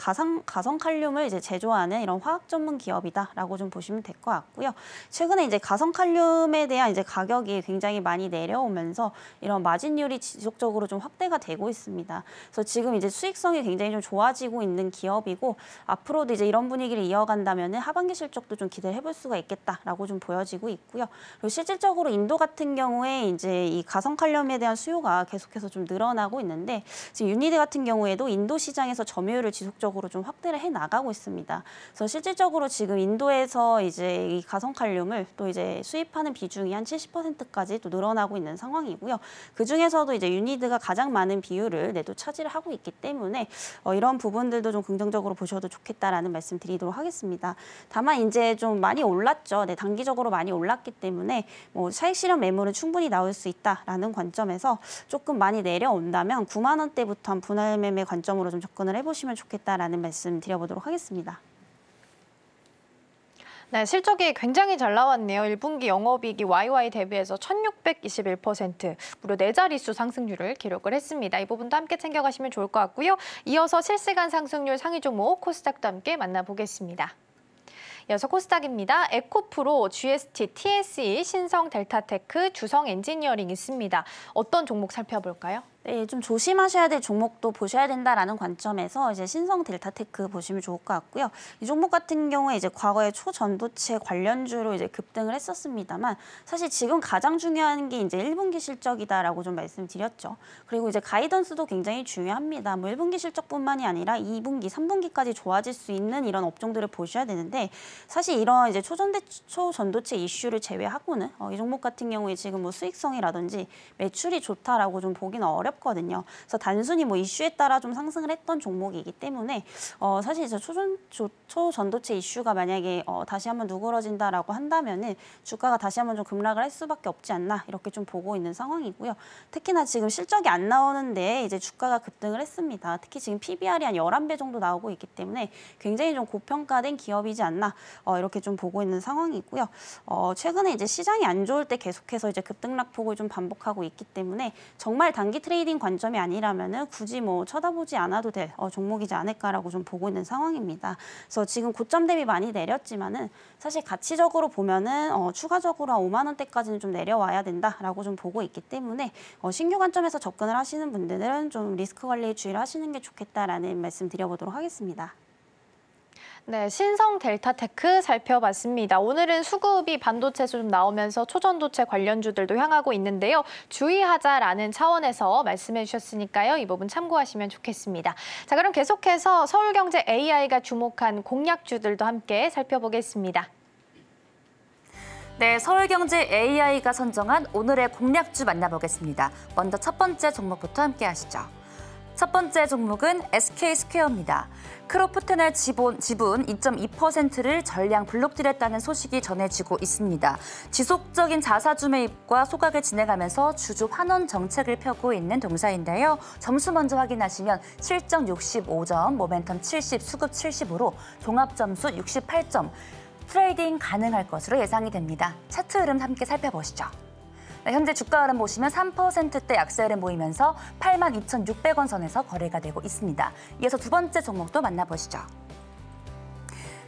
가성칼륨을 이제 제조하는 이런 화학 전문 기업이다라고 좀 보시면 될 것 같고요. 최근에 이제 가성칼륨에 대한 이제 가격이 굉장히 많이 내려오면서 이런 마진율이 지속적으로 좀 확대가 되고 있습니다. 그래서 지금 이제 수익성이 굉장히 좀 좋아지고 있는 기업이고 앞으로도 이제 이런 분위기를 이어간다면은 하반기 실적도 좀 기대를 해볼 수가 있겠다라고 좀 보여지고 있고요. 그리고 실질적으로 인도 같은 경우에 이제 이 가성칼륨에 대한 수요가 계속해서 좀 늘어나고 있는데 지금 유니드 같은 경우에도 인도 시장에서 점유율을 지속적으로 좀 확대를 해 나가고 있습니다. 그래서 실질적으로 지금 인도에서 이제 이 가성칼륨을 또 이제 수입하는 비중이 한 70%까지 또 늘어나고 있는 상황이고요. 그 중에서도 이제 유니드가 가장 많은 비율을 또 차지를 하고 있기 때문에 이런 부분들도 좀 긍정적으로 보셔도 좋겠다라는 말씀 드리도록 하겠습니다. 다만 이제 좀 많이 올랐죠. 네, 단기적으로 많이 올랐기 때문에 뭐 차익 실현 매물은 충분히 나올 수 있다라는 관점에서 조금 많이 내려온다면 9만 원대부터 한 분할 매매 관점으로 좀 접근을 해보시면 좋겠다라는 말씀 드려보도록 하겠습니다. 네, 실적이 굉장히 잘 나왔네요. 1분기 영업이익이 YY 대비해서 1621%, 무려 4자릿수 상승률을 기록을 했습니다. 이 부분도 함께 챙겨가시면 좋을 것 같고요. 이어서 실시간 상승률 상위 종목 코스닥도 함께 만나보겠습니다. 이어서 코스닥입니다. 에코프로, GST, TSE, 신성 델타테크, 주성 엔지니어링 있습니다. 어떤 종목 살펴볼까요? 네, 좀 조심하셔야 될 종목도 보셔야 된다라는 관점에서 이제 신성 델타테크 보시면 좋을 것 같고요. 이 종목 같은 경우에 이제 과거에 초전도체 관련주로 이제 급등을 했었습니다만 사실 지금 가장 중요한 게 이제 1분기 실적이다라고 좀 말씀드렸죠. 그리고 이제 가이던스도 굉장히 중요합니다. 뭐 1분기 실적뿐만이 아니라 2분기, 3분기까지 좋아질 수 있는 이런 업종들을 보셔야 되는데 사실 이런 이제 초전도체 이슈를 제외하고는 이 종목 같은 경우에 지금 뭐 수익성이라든지 매출이 좋다라고 좀 보기는 어렵거든요. 그래서 단순히 뭐 이슈에 따라 좀 상승을 했던 종목이기 때문에 사실 이제 초전도체 이슈가 만약에 다시 한번 누그러진다라고 한다면은 주가가 다시 한번 좀 급락을 할 수밖에 없지 않나 이렇게 좀 보고 있는 상황이고요. 특히나 지금 실적이 안 나오는데 이제 주가가 급등을 했습니다. 특히 지금 PBR이 한 11배 정도 나오고 있기 때문에 굉장히 좀 고평가된 기업이지 않나 이렇게 좀 보고 있는 상황이고요. 최근에 이제 시장이 안 좋을 때 계속해서 이제 급등락폭을 좀 반복하고 있기 때문에 정말 단기 트레이딩 관점이 아니라면은 굳이 뭐 쳐다보지 않아도 될 종목이지 않을까라고 좀 보고 있는 상황입니다. 그래서 지금 고점 대비 많이 내렸지만은 사실 가치적으로 보면은 추가적으로 한 5만 원대까지는 좀 내려와야 된다라고 좀 보고 있기 때문에 신규 관점에서 접근을 하시는 분들은 좀 리스크 관리에 주의를 하시는 게 좋겠다라는 말씀 드려보도록 하겠습니다. 네, 신성 델타테크 살펴봤습니다. 오늘은 수급이 반도체에서 좀 나오면서 초전도체 관련주들도 향하고 있는데요. 주의하자라는 차원에서 말씀해 주셨으니까요. 이 부분 참고하시면 좋겠습니다. 자, 그럼 계속해서 서울경제 AI가 주목한 공략주들도 함께 살펴보겠습니다. 네, 서울경제 AI가 선정한 오늘의 공략주 만나보겠습니다. 먼저 첫 번째 종목부터 함께 하시죠. 첫 번째 종목은 SK스퀘어입니다. 크로프테넬 지분 2.2%를 전량 블록딜했다는 소식이 전해지고 있습니다. 지속적인 자사주 매입과 소각을 진행하면서 주주 환원 정책을 펴고 있는 동사인데요. 점수 먼저 확인하시면 실적 65점, 모멘텀 70, 수급 70으로 종합점수 68점, 트레이딩 가능할 것으로 예상이 됩니다. 차트 흐름 함께 살펴보시죠. 네, 현재 주가 흐름 보시면 3%대 약세 흐름 보이면서 82,600원 선에서 거래가 되고 있습니다. 이어서 두 번째 종목도 만나보시죠.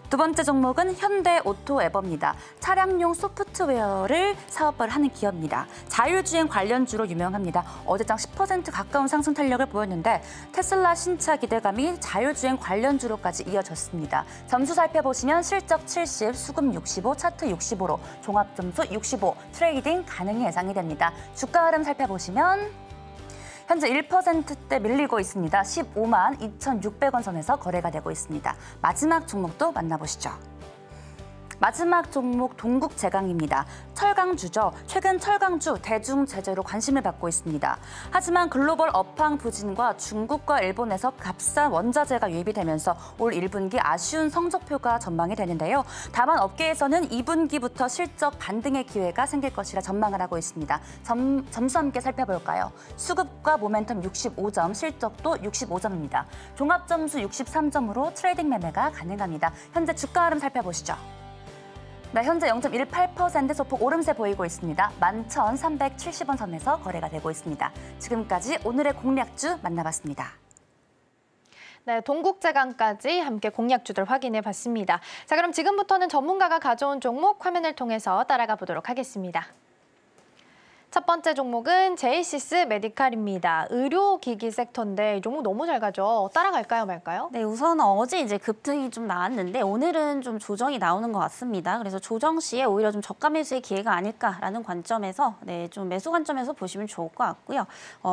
두 번째 종목은 현대오토에버입니다. 차량용 소프트웨어를 사업화를 하는 기업입니다. 자율주행 관련주로 유명합니다. 어제장 10% 가까운 상승 탄력을 보였는데 테슬라 신차 기대감이 자율주행 관련주로까지 이어졌습니다. 점수 살펴보시면 실적 70, 수급 65, 차트 65로 종합점수 65, 트레이딩 가능이 예상이 됩니다. 주가 흐름 살펴보시면 현재 1%대 밀리고 있습니다. 15만 2,600원 선에서 거래가 되고 있습니다. 마지막 종목도 만나보시죠. 마지막 종목 동국제강입니다. 철강주죠. 최근 철강주 대중 제재로 관심을 받고 있습니다. 하지만 글로벌 업황 부진과 중국과 일본에서 값싼 원자재가 유입이 되면서 올 1분기 아쉬운 성적표가 전망이 되는데요. 다만 업계에서는 2분기부터 실적 반등의 기회가 생길 것이라 전망을 하고 있습니다. 점수 함께 살펴볼까요? 수급과 모멘텀 65점, 실적도 65점입니다. 종합점수 63점으로 트레이딩 매매가 가능합니다. 현재 주가 흐름 살펴보시죠. 네, 현재 0.18% 소폭 오름세 보이고 있습니다. 11,370원 선에서 거래가 되고 있습니다. 지금까지 오늘의 공략주 만나봤습니다. 네, 동국제강까지 함께 공략주들 확인해 봤습니다. 자, 그럼 지금부터는 전문가가 가져온 종목 화면을 통해서 따라가 보도록 하겠습니다. 첫 번째 종목은 제이시스 메디칼입니다. 의료기기 섹터인데 이 종목 너무 잘 가죠. 따라갈까요, 말까요? 네, 우선 어제 이제 급등이 좀 나왔는데 오늘은 좀 조정이 나오는 것 같습니다. 그래서 조정 시에 오히려 좀 저가 매수의 기회가 아닐까라는 관점에서 좀 매수 관점에서 보시면 좋을 것 같고요.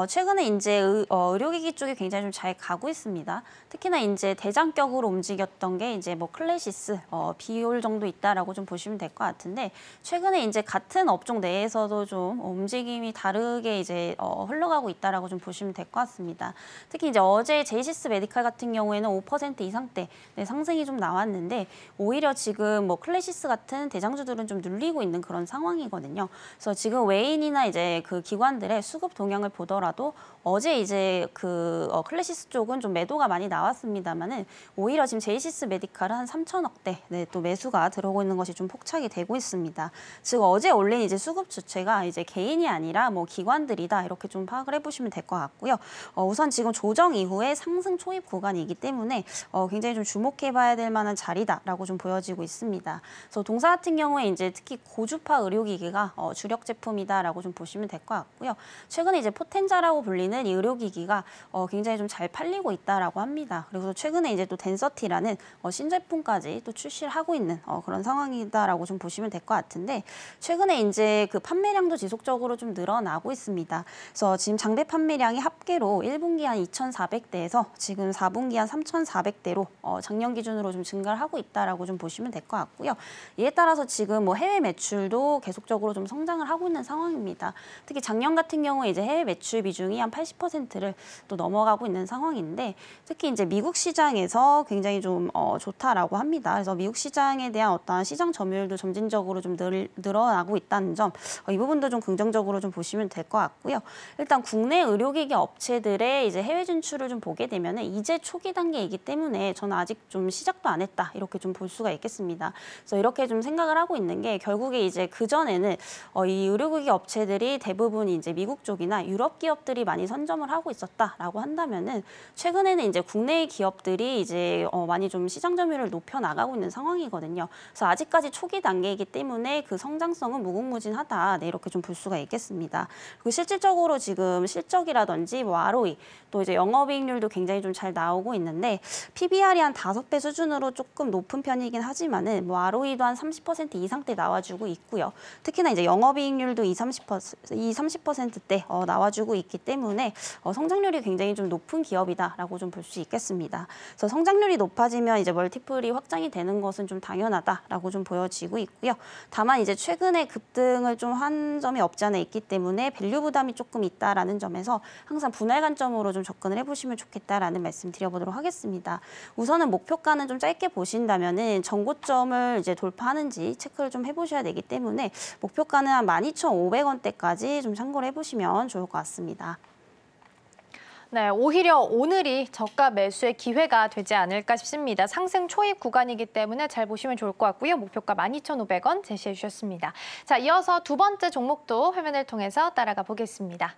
최근에 이제 의료기기 쪽이 굉장히 좀 잘 가고 있습니다. 특히나 이제 대장격으로 움직였던 게 이제 뭐 클래시스, 비올 정도 있다라고 좀 보시면 될 것 같은데 최근에 이제 같은 업종 내에서도 좀 움직임이 다르게 이제 흘러가고 있다라고 좀 보시면 될 것 같습니다. 특히 이제 어제 제이시스 메디칼 같은 경우에는 5% 이상대 상승이 좀 나왔는데 오히려 지금 뭐 클래시스 같은 대장주들은 좀 눌리고 있는 그런 상황이거든요. 그래서 지금 외인이나 이제 그 기관들의 수급 동향을 보더라도 어제 이제 그 클래시스 쪽은 좀 매도가 많이 나왔습니다만은 오히려 지금 제이시스 메디칼은 한 3천억대 또 매수가 들어오고 있는 것이 좀 폭착이 되고 있습니다. 즉 어제 올린 이제 수급 주체가 이제 개인이 아니라 뭐 기관들이다 이렇게 좀 파악을 해보시면 될 것 같고요. 우선 지금 조정 이후에 상승 초입 구간이기 때문에 굉장히 좀 주목해봐야 될 만한 자리다라고 좀 보여지고 있습니다. 그래서 동사 같은 경우에 이제 특히 고주파 의료기기가 주력 제품이다라고 좀 보시면 될 것 같고요. 최근에 이제 포텐자라고 불리는 이 의료기기가 굉장히 좀 잘 팔리고 있다라고 합니다. 그리고 최근에 이제 또 덴서티라는 신제품까지 또 출시를 하고 있는 그런 상황이다라고 좀 보시면 될 것 같은데 최근에 이제 그 판매량도 지속적으로 좀 늘어나고 있습니다. 그래서 지금 장배 판매량이 합계로 1분기 한 2,400대에서 지금 4분기 한 3,400대로 작년 기준으로 좀 증가를 하고 있다라고 좀 보시면 될 것 같고요. 이에 따라서 지금 뭐 해외 매출도 계속적으로 좀 성장을 하고 있는 상황입니다. 특히 작년 같은 경우에 이제 해외 매출 비중이 한 80%를 또 넘어가고 있는 상황인데 특히 이제 미국 시장에서 굉장히 좀 좋다라고 합니다. 그래서 미국 시장에 대한 어떠한 시장 점유율도 점진적으로 좀 늘어나고 있다는 점, 이 부분도 좀 긍정적으로 좀 보시면 될 것 같고요. 일단 국내 의료기기 업체들의 이제 해외 진출을 좀 보게 되면은 이제 초기 단계이기 때문에 저는 아직 좀 시작도 안 했다 이렇게 좀 볼 수가 있겠습니다. 그래서 이렇게 좀 생각을 하고 있는 게 결국에 이제 그 전에는 이 의료기기 업체들이 대부분 이제 미국 쪽이나 유럽 기업들이 많이 선점을 하고 있었다라고 한다면은 최근에는 이제 국내 기업들이 이제 많이 좀 시장 점유율을 높여 나가고 있는 상황이거든요. 그래서 아직까지 초기 단계이기 때문에 그 성장성은 무궁무진하다 이렇게 좀 볼 수가 있겠습니다. 그리고 실질적으로 지금 실적이라든지 뭐 ROE 또 이제 영업이익률도 굉장히 좀 잘 나오고 있는데 PBR이 한 5배 수준으로 조금 높은 편이긴 하지만은 뭐 ROE도 한 30% 이상대 나와주고 있고요. 특히나 이제 영업이익률도 30%대 나와주고 있기 때문에 성장률이 굉장히 좀 높은 기업이다라고 좀 볼 수 있겠습니다. 그래서 성장률이 높아지면 이제 멀티플이 확장이 되는 것은 좀 당연하다라고 좀 보여지고 있고요. 다만 이제 최근에 급등을 좀 한 점이 없지 않아 있기 때문에 밸류 부담이 조금 있다라는 점에서 항상 분할 관점으로 좀 접근을 해보시면 좋겠다라는 말씀 드려보도록 하겠습니다. 우선은 목표가는 좀 짧게 보신다면은 전고점을 이제 돌파하는지 체크를 좀 해보셔야 되기 때문에 목표가는 한 12,500원대까지 좀 참고를 해보시면 좋을 것 같습니다. 네, 오히려 오늘이 저가 매수의 기회가 되지 않을까 싶습니다. 상승 초입 구간이기 때문에 잘 보시면 좋을 것 같고요. 목표가 12,500원 제시해 주셨습니다. 자, 이어서 두 번째 종목도 화면을 통해서 따라가 보겠습니다.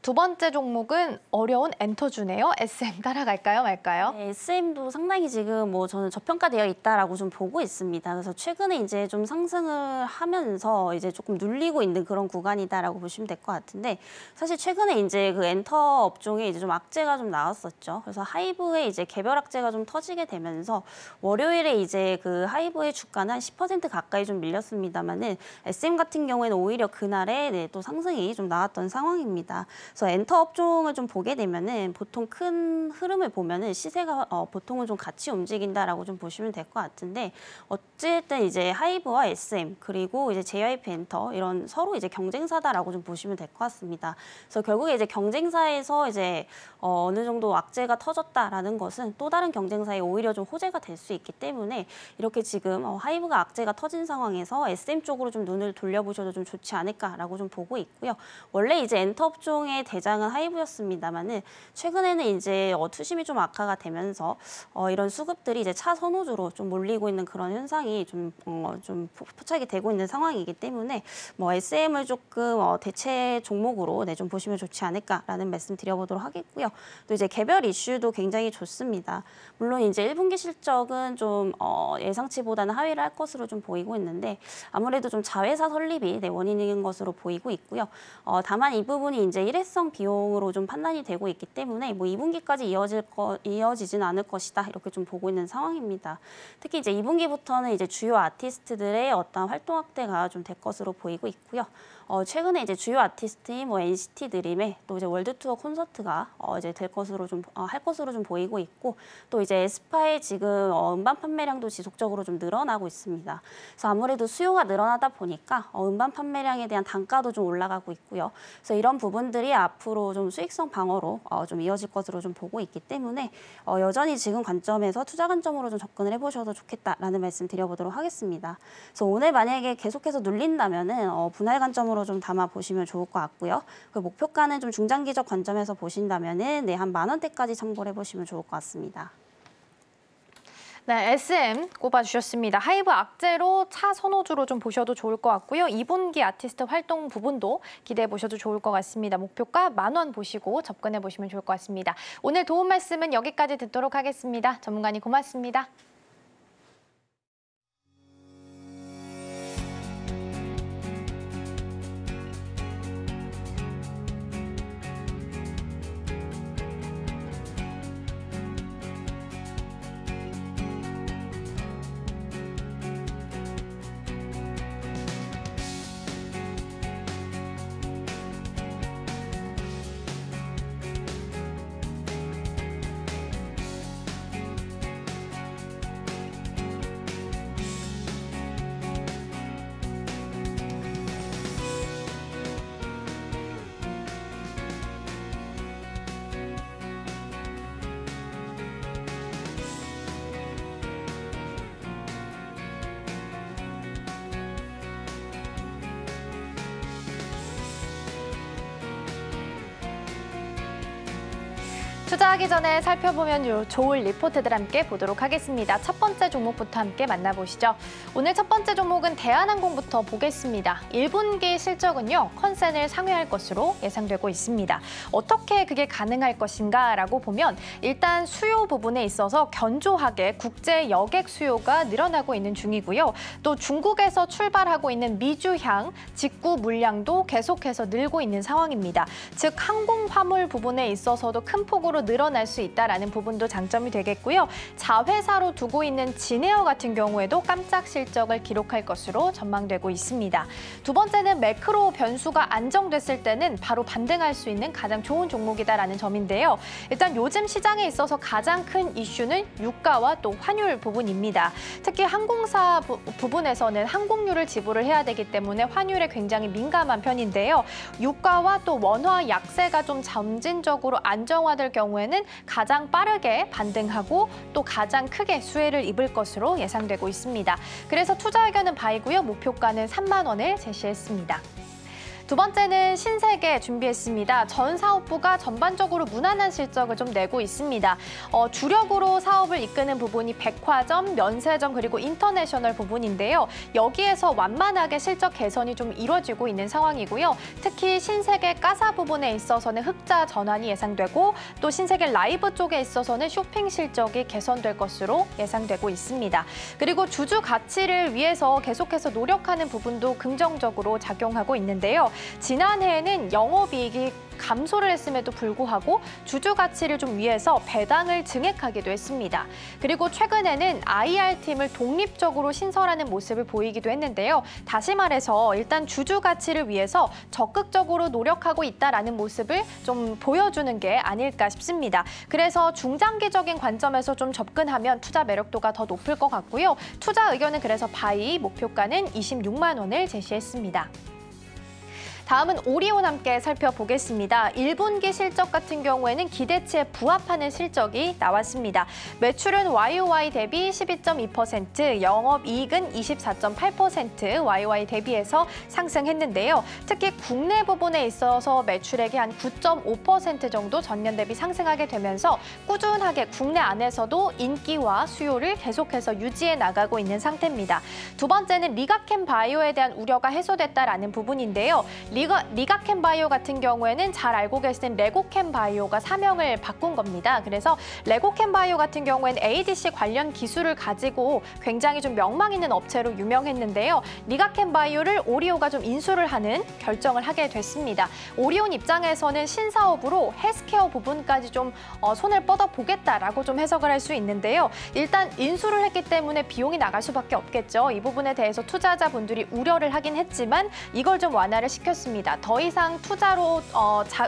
두 번째 종목은 어려운 엔터주네요. SM 따라갈까요, 말까요? 네, SM도 상당히 지금 뭐 저는 저평가되어 있다라고 좀 보고 있습니다. 그래서 최근에 이제 좀 상승을 하면서 이제 조금 눌리고 있는 그런 구간이다라고 보시면 될 것 같은데 사실 최근에 이제 그 엔터 업종에 이제 좀 악재가 좀 나왔었죠. 그래서 하이브의 이제 개별 악재가 좀 터지게 되면서 월요일에 이제 그 하이브의 주가는 한 10% 가까이 좀 밀렸습니다만은 SM 같은 경우에는 오히려 그날에 또 상승이 좀 나왔던 상황입니다. 그래서 엔터 업종을 좀 보게 되면은 보통 큰 흐름을 보면은 시세가 보통은 좀 같이 움직인다라고 좀 보시면 될 것 같은데 어쨌든 이제 하이브와 SM 그리고 이제 JYP 엔터 이런 서로 이제 경쟁사다라고 좀 보시면 될 것 같습니다. 그래서 결국에 이제 경쟁사에서 이제 어느 정도 악재가 터졌다라는 것은 또 다른 경쟁사에 오히려 좀 호재가 될 수 있기 때문에 이렇게 지금 하이브가 악재가 터진 상황에서 SM 쪽으로 좀 눈을 돌려보셔도 좀 좋지 않을까라고 좀 보고 있고요. 원래 이제 엔터 업종의 대장은 하이브였습니다만은 최근에는 이제 투심이 좀 악화가 되면서 이런 수급들이 이제 차 선호주로 좀 몰리고 있는 그런 현상이 좀 포착이 되고 있는 상황이기 때문에 뭐 SM을 조금 대체 종목으로 좀 보시면 좋지 않을까라는 말씀 드려보도록 하겠고요. 또 이제 개별 이슈도 굉장히 좋습니다. 물론 이제 1분기 실적은 좀 예상치보다는 하회를 할 것으로 좀 보이고 있는데 아무래도 좀 자회사 설립이 원인인 것으로 보이고 있고요. 다만 이 부분이 이제 일회성 비용으로 좀 판단이 되고 있기 때문에 뭐 2분기까지 이어지지는 않을 것이다 이렇게 좀 보고 있는 상황입니다. 특히 이제 2분기부터는 이제 주요 아티스트들의 어떤 활동 확대가 좀 될 것으로 보이고 있고요. 최근에 이제 주요 아티스트인 뭐 NCT 드림의 또 이제 월드 투어 콘서트가 이제 될 것으로 좀 할 것으로 좀 보이고 있고 또 이제 에스파의 지금 음반 판매량도 지속적으로 좀 늘어나고 있습니다. 그래서 아무래도 수요가 늘어나다 보니까 음반 판매량에 대한 단가도 좀 올라가고 있고요. 그래서 이런 부분들이 앞으로 좀 수익성 방어로 좀 이어질 것으로 좀 보고 있기 때문에 여전히 지금 관점에서 투자 관점으로 좀 접근을 해보셔도 좋겠다라는 말씀 드려보도록 하겠습니다. 그래서 오늘 만약에 계속해서 눌린다면은 분할 관점으로 좀 담아 보시면 좋을 것 같고요. 그 목표가는 좀 중장기적 관점에서 보신다면은 한 10,000원대까지 참고를 해보시면 좋을 것 같습니다. 네, SM 꼽아주셨습니다. 하이브 악재로 차 선호주로 좀 보셔도 좋을 것 같고요. 2분기 아티스트 활동 부분도 기대해 보셔도 좋을 것 같습니다. 목표가 10,000원 보시고 접근해 보시면 좋을 것 같습니다. 오늘 도움 말씀은 여기까지 듣도록 하겠습니다. 전문가님 고맙습니다. 투자하기 전에 살펴보면 좋을 리포트들 함께 보도록 하겠습니다. 첫 번째 종목부터 함께 만나보시죠. 오늘 첫 번째 종목은 대한항공부터 보겠습니다. 1분기 실적은요, 컨센을 상회할 것으로 예상되고 있습니다. 어떻게 그게 가능할 것인가라고 보면 일단 수요 부분에 있어서 견조하게 국제 여객 수요가 늘어나고 있는 중이고요. 또 중국에서 출발하고 있는 미주향 직구 물량도 계속해서 늘고 있는 상황입니다. 즉 항공 화물 부분에 있어서도 큰 폭으로 늘어날 수 있다라는 부분도 장점이 되겠고요. 자회사로 두고 있는 진에어 같은 경우에도 깜짝 실적을 기록할 것으로 전망되고 있습니다. 두 번째는 매크로 변수가 안정됐을 때는 바로 반등할 수 있는 가장 좋은 종목이다라는 점인데요. 일단 요즘 시장에 있어서 가장 큰 이슈는 유가와 또 환율 부분입니다. 특히 항공사 부분에서는 항공료를 지불을 해야 되기 때문에 환율에 굉장히 민감한 편인데요. 유가와 또 원화 약세가 좀 점진적으로 안정화될 경우에는 가장 빠르게 반등하고 또 가장 크게 수혜를 입을 것으로 예상되고 있습니다. 그래서 투자 의견은 바이고요. 목표가는 3만 원을 제시했습니다. 두 번째는 신세계 준비했습니다. 전 사업부가 전반적으로 무난한 실적을 좀 내고 있습니다. 주력으로 사업을 이끄는 부분이 백화점, 면세점 그리고 인터내셔널 부분인데요. 여기에서 완만하게 실적 개선이 좀 이루어지고 있는 상황이고요. 특히 신세계 가사 부분에 있어서는 흑자 전환이 예상되고 또 신세계 라이브 쪽에 있어서는 쇼핑 실적이 개선될 것으로 예상되고 있습니다. 그리고 주주 가치를 위해서 계속해서 노력하는 부분도 긍정적으로 작용하고 있는데요. 지난해에는 영업이익이 감소를 했음에도 불구하고 주주 가치를 좀 위해서 배당을 증액하기도 했습니다. 그리고 최근에는 IR팀을 독립적으로 신설하는 모습을 보이기도 했는데요. 다시 말해서 일단 주주 가치를 위해서 적극적으로 노력하고 있다라는 모습을 좀 보여주는 게 아닐까 싶습니다. 그래서 중장기적인 관점에서 좀 접근하면 투자 매력도가 더 높을 것 같고요. 투자 의견은 그래서 바이, 목표가는 26만 원을 제시했습니다. 다음은 오리온 함께 살펴보겠습니다. 1분기 실적 같은 경우에는 기대치에 부합하는 실적이 나왔습니다. 매출은 YOY 대비 12.2%, 영업이익은 24.8% YOY 대비해서 상승했는데요. 특히 국내 부분에 있어서 매출액이 한 9.5% 정도 전년 대비 상승하게 되면서 꾸준하게 국내 안에서도 인기와 수요를 계속해서 유지해 나가고 있는 상태입니다. 두 번째는 리가캠 바이오에 대한 우려가 해소됐다라는 부분인데요. 리가캠 바이오 같은 경우에는 잘 알고 계시는 레고캠 바이오가 사명을 바꾼 겁니다. 그래서 레고캠 바이오 같은 경우에는 ADC 관련 기술을 가지고 굉장히 좀 명망 있는 업체로 유명했는데요. 리가캠 바이오를 오리오가 좀 인수를 하는 결정을 하게 됐습니다. 오리온 입장에서는 신사업으로 헬스케어 부분까지 좀 손을 뻗어보겠다라고 좀 해석을 할 수 있는데요. 일단 인수를 했기 때문에 비용이 나갈 수밖에 없겠죠. 이 부분에 대해서 투자자분들이 우려를 하긴 했지만 이걸 좀 완화를 시켰습니다. 더 이상 투자로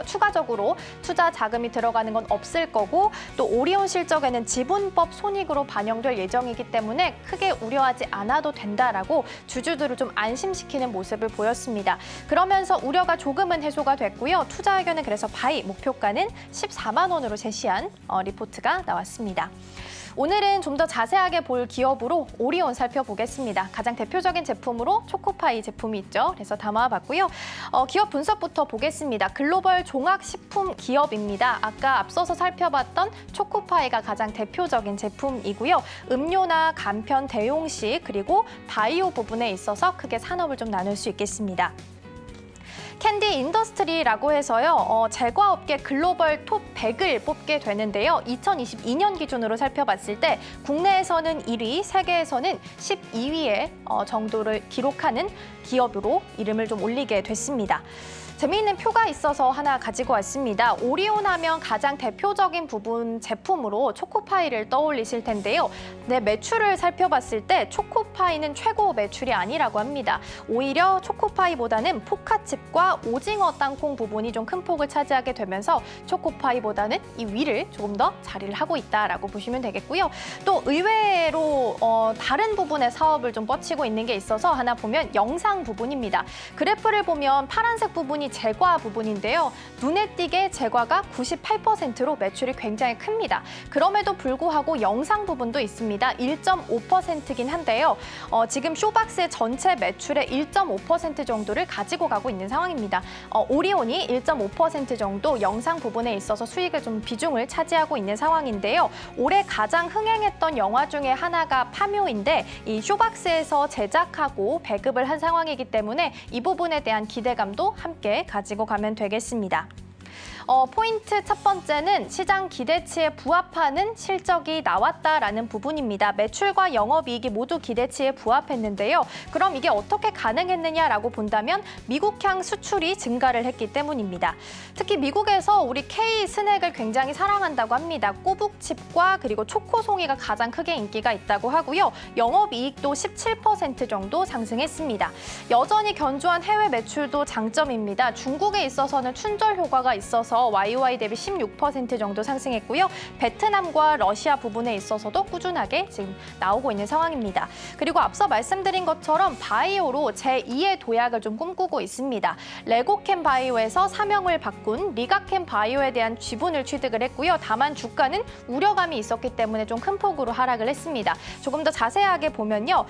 추가적으로 투자 자금이 들어가는 건 없을 거고 또 오리온 실적에는 지분법 손익으로 반영될 예정이기 때문에 크게 우려하지 않아도 된다라고 주주들을 좀 안심시키는 모습을 보였습니다. 그러면서 우려가 조금은 해소가 됐고요. 투자 의견은 그래서 바이, 목표가는 14만 원으로 제시한 리포트가 나왔습니다. 오늘은 좀 더 자세하게 볼 기업으로 오리온 살펴보겠습니다. 가장 대표적인 제품으로 초코파이 제품이 있죠. 그래서 담아봤고요. 기업 분석부터 보겠습니다. 글로벌 종합식품 기업입니다. 아까 앞서서 살펴봤던 초코파이가 가장 대표적인 제품이고요. 음료나 간편, 대용식 그리고 바이오 부분에 있어서 크게 산업을 좀 나눌 수 있겠습니다. 캔디 인더스트리라고 해서요. 제과업계 글로벌 톱 100을 뽑게 되는데요. 2022년 기준으로 살펴봤을 때 국내에서는 1위, 세계에서는 12위의 정도를 기록하는 기업으로 이름을 좀 올리게 됐습니다. 재미있는 표가 있어서 하나 가지고 왔습니다. 오리온 하면 가장 대표적인 부분 제품으로 초코파이를 떠올리실 텐데요. 네, 매출을 살펴봤을 때 초코파이는 최고 매출이 아니라고 합니다. 오히려 초코파이보다는 포카칩과 오징어 땅콩 부분이 좀 큰 폭을 차지하게 되면서 초코파이보다는 이 위를 조금 더 자리를 하고 있다라고 보시면 되겠고요. 또 의외로 다른 부분의 사업을 좀 뻗치고 있는 게 있어서 하나 보면 영상 부분입니다. 그래프를 보면 파란색 부분이 부분이 제과 부분인데요. 눈에 띄게 제과가 98%로 매출이 굉장히 큽니다. 그럼에도 불구하고 영상 부분도 있습니다. 1.5%긴 한데요. 지금 쇼박스의 전체 매출의 1.5% 정도를 가지고 가고 있는 상황입니다. 오리온이 1.5% 정도 영상 부분에 있어서 수익을 좀 비중을 차지하고 있는 상황인데요. 올해 가장 흥행했던 영화 중에 하나가 파묘인데 이 쇼박스에서 제작하고 배급을 한 상황이기 때문에 이 부분에 대한 기대감도 함께 가지고 가면 되겠습니다. 포인트 첫 번째는 시장 기대치에 부합하는 실적이 나왔다라는 부분입니다. 매출과 영업이익이 모두 기대치에 부합했는데요. 그럼 이게 어떻게 가능했느냐라고 본다면 미국향 수출이 증가를 했기 때문입니다. 특히 미국에서 우리 K 스낵을 굉장히 사랑한다고 합니다. 꼬북칩과 그리고 초코송이가 가장 크게 인기가 있다고 하고요. 영업이익도 17% 정도 상승했습니다. 여전히 견조한 해외 매출도 장점입니다. 중국에 있어서는 춘절 효과가 있어서 YOY 대비 16% 정도 상승했고요. 베트남과 러시아 부분에 있어서도 꾸준하게 지금 나오고 있는 상황입니다. 그리고 앞서 말씀드린 것처럼 바이오로 제2의 도약을 좀 꿈꾸고 있습니다. 레고캠 바이오에서 사명을 바꾼 리가캠 바이오에 대한 지분을 취득을 했고요. 다만 주가는 우려감이 있었기 때문에 좀 큰 폭으로 하락을 했습니다. 조금 더 자세하게 보면요.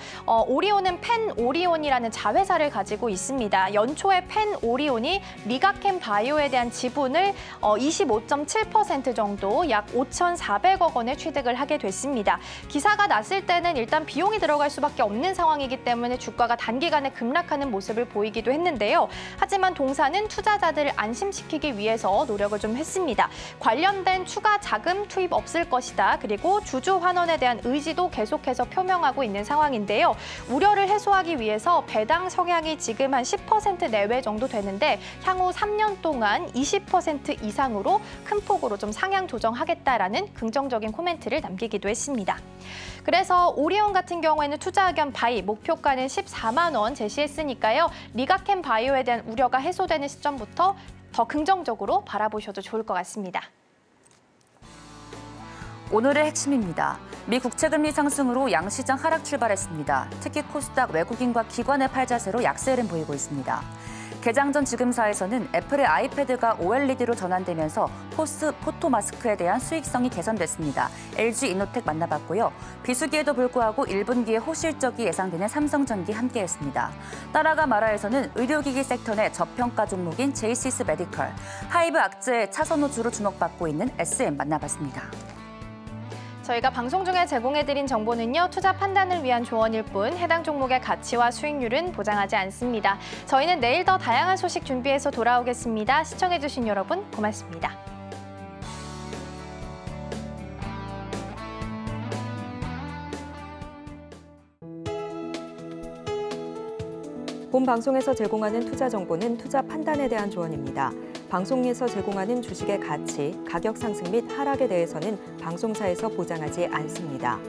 오리온은 펜 오리온이라는 자회사를 가지고 있습니다. 연초에 펜 오리온이 리가캠 바이오에 대한 지분을 25.7% 정도 약 5,400억 원에 취득을 하게 됐습니다. 기사가 났을 때는 일단 비용이 들어갈 수밖에 없는 상황이기 때문에 주가가 단기간에 급락하는 모습을 보이기도 했는데요. 하지만 동사는 투자자들을 안심시키기 위해서 노력을 좀 했습니다. 관련된 추가 자금 투입 없을 것이다. 그리고 주주 환원에 대한 의지도 계속해서 표명하고 있는 상황인데요. 우려를 해소하기 위해서 배당 성향이 지금 한 10% 내외 정도 되는데 향후 3년 동안 20% 이상으로 큰 폭으로 좀 상향 조정하겠다라는 긍정적인 코멘트를 남기기도 했습니다. 그래서 오리온 같은 경우에는 투자 의견 바이 목표가는 14만 원 제시했으니까요. 리가캠 바이오에 대한 우려가 해소되는 시점부터 더 긍정적으로 바라보셔도 좋을 것 같습니다. 오늘의 핵심입니다. 미 국채금리 상승으로 양시장 하락 출발했습니다. 특히 코스닥 외국인과 기관의 팔자세로 약세를 보이고 있습니다. 개장 전 지금사에서는 애플의 아이패드가 OLED로 전환되면서 포토마스크에 대한 수익성이 개선됐습니다. LG 이노텍 만나봤고요. 비수기에도 불구하고 1분기에 호실적이 예상되는 삼성전기 함께했습니다. 따라가 마라에서는 의료기기 섹터 내 저평가 종목인 제이시스 메디컬, 하이브 악재의 차선호주로 주목받고 있는 SM 만나봤습니다. 저희가 방송 중에 제공해드린 정보는요. 투자 판단을 위한 조언일 뿐 해당 종목의 가치와 수익률은 보장하지 않습니다. 저희는 내일 더 다양한 소식 준비해서 돌아오겠습니다. 시청해주신 여러분 고맙습니다. 본 방송에서 제공하는 투자 정보는 투자 판단에 대한 조언입니다. 방송에서 제공하는 주식의 가치, 가격 상승 및 하락에 대해서는 방송사에서 보장하지 않습니다.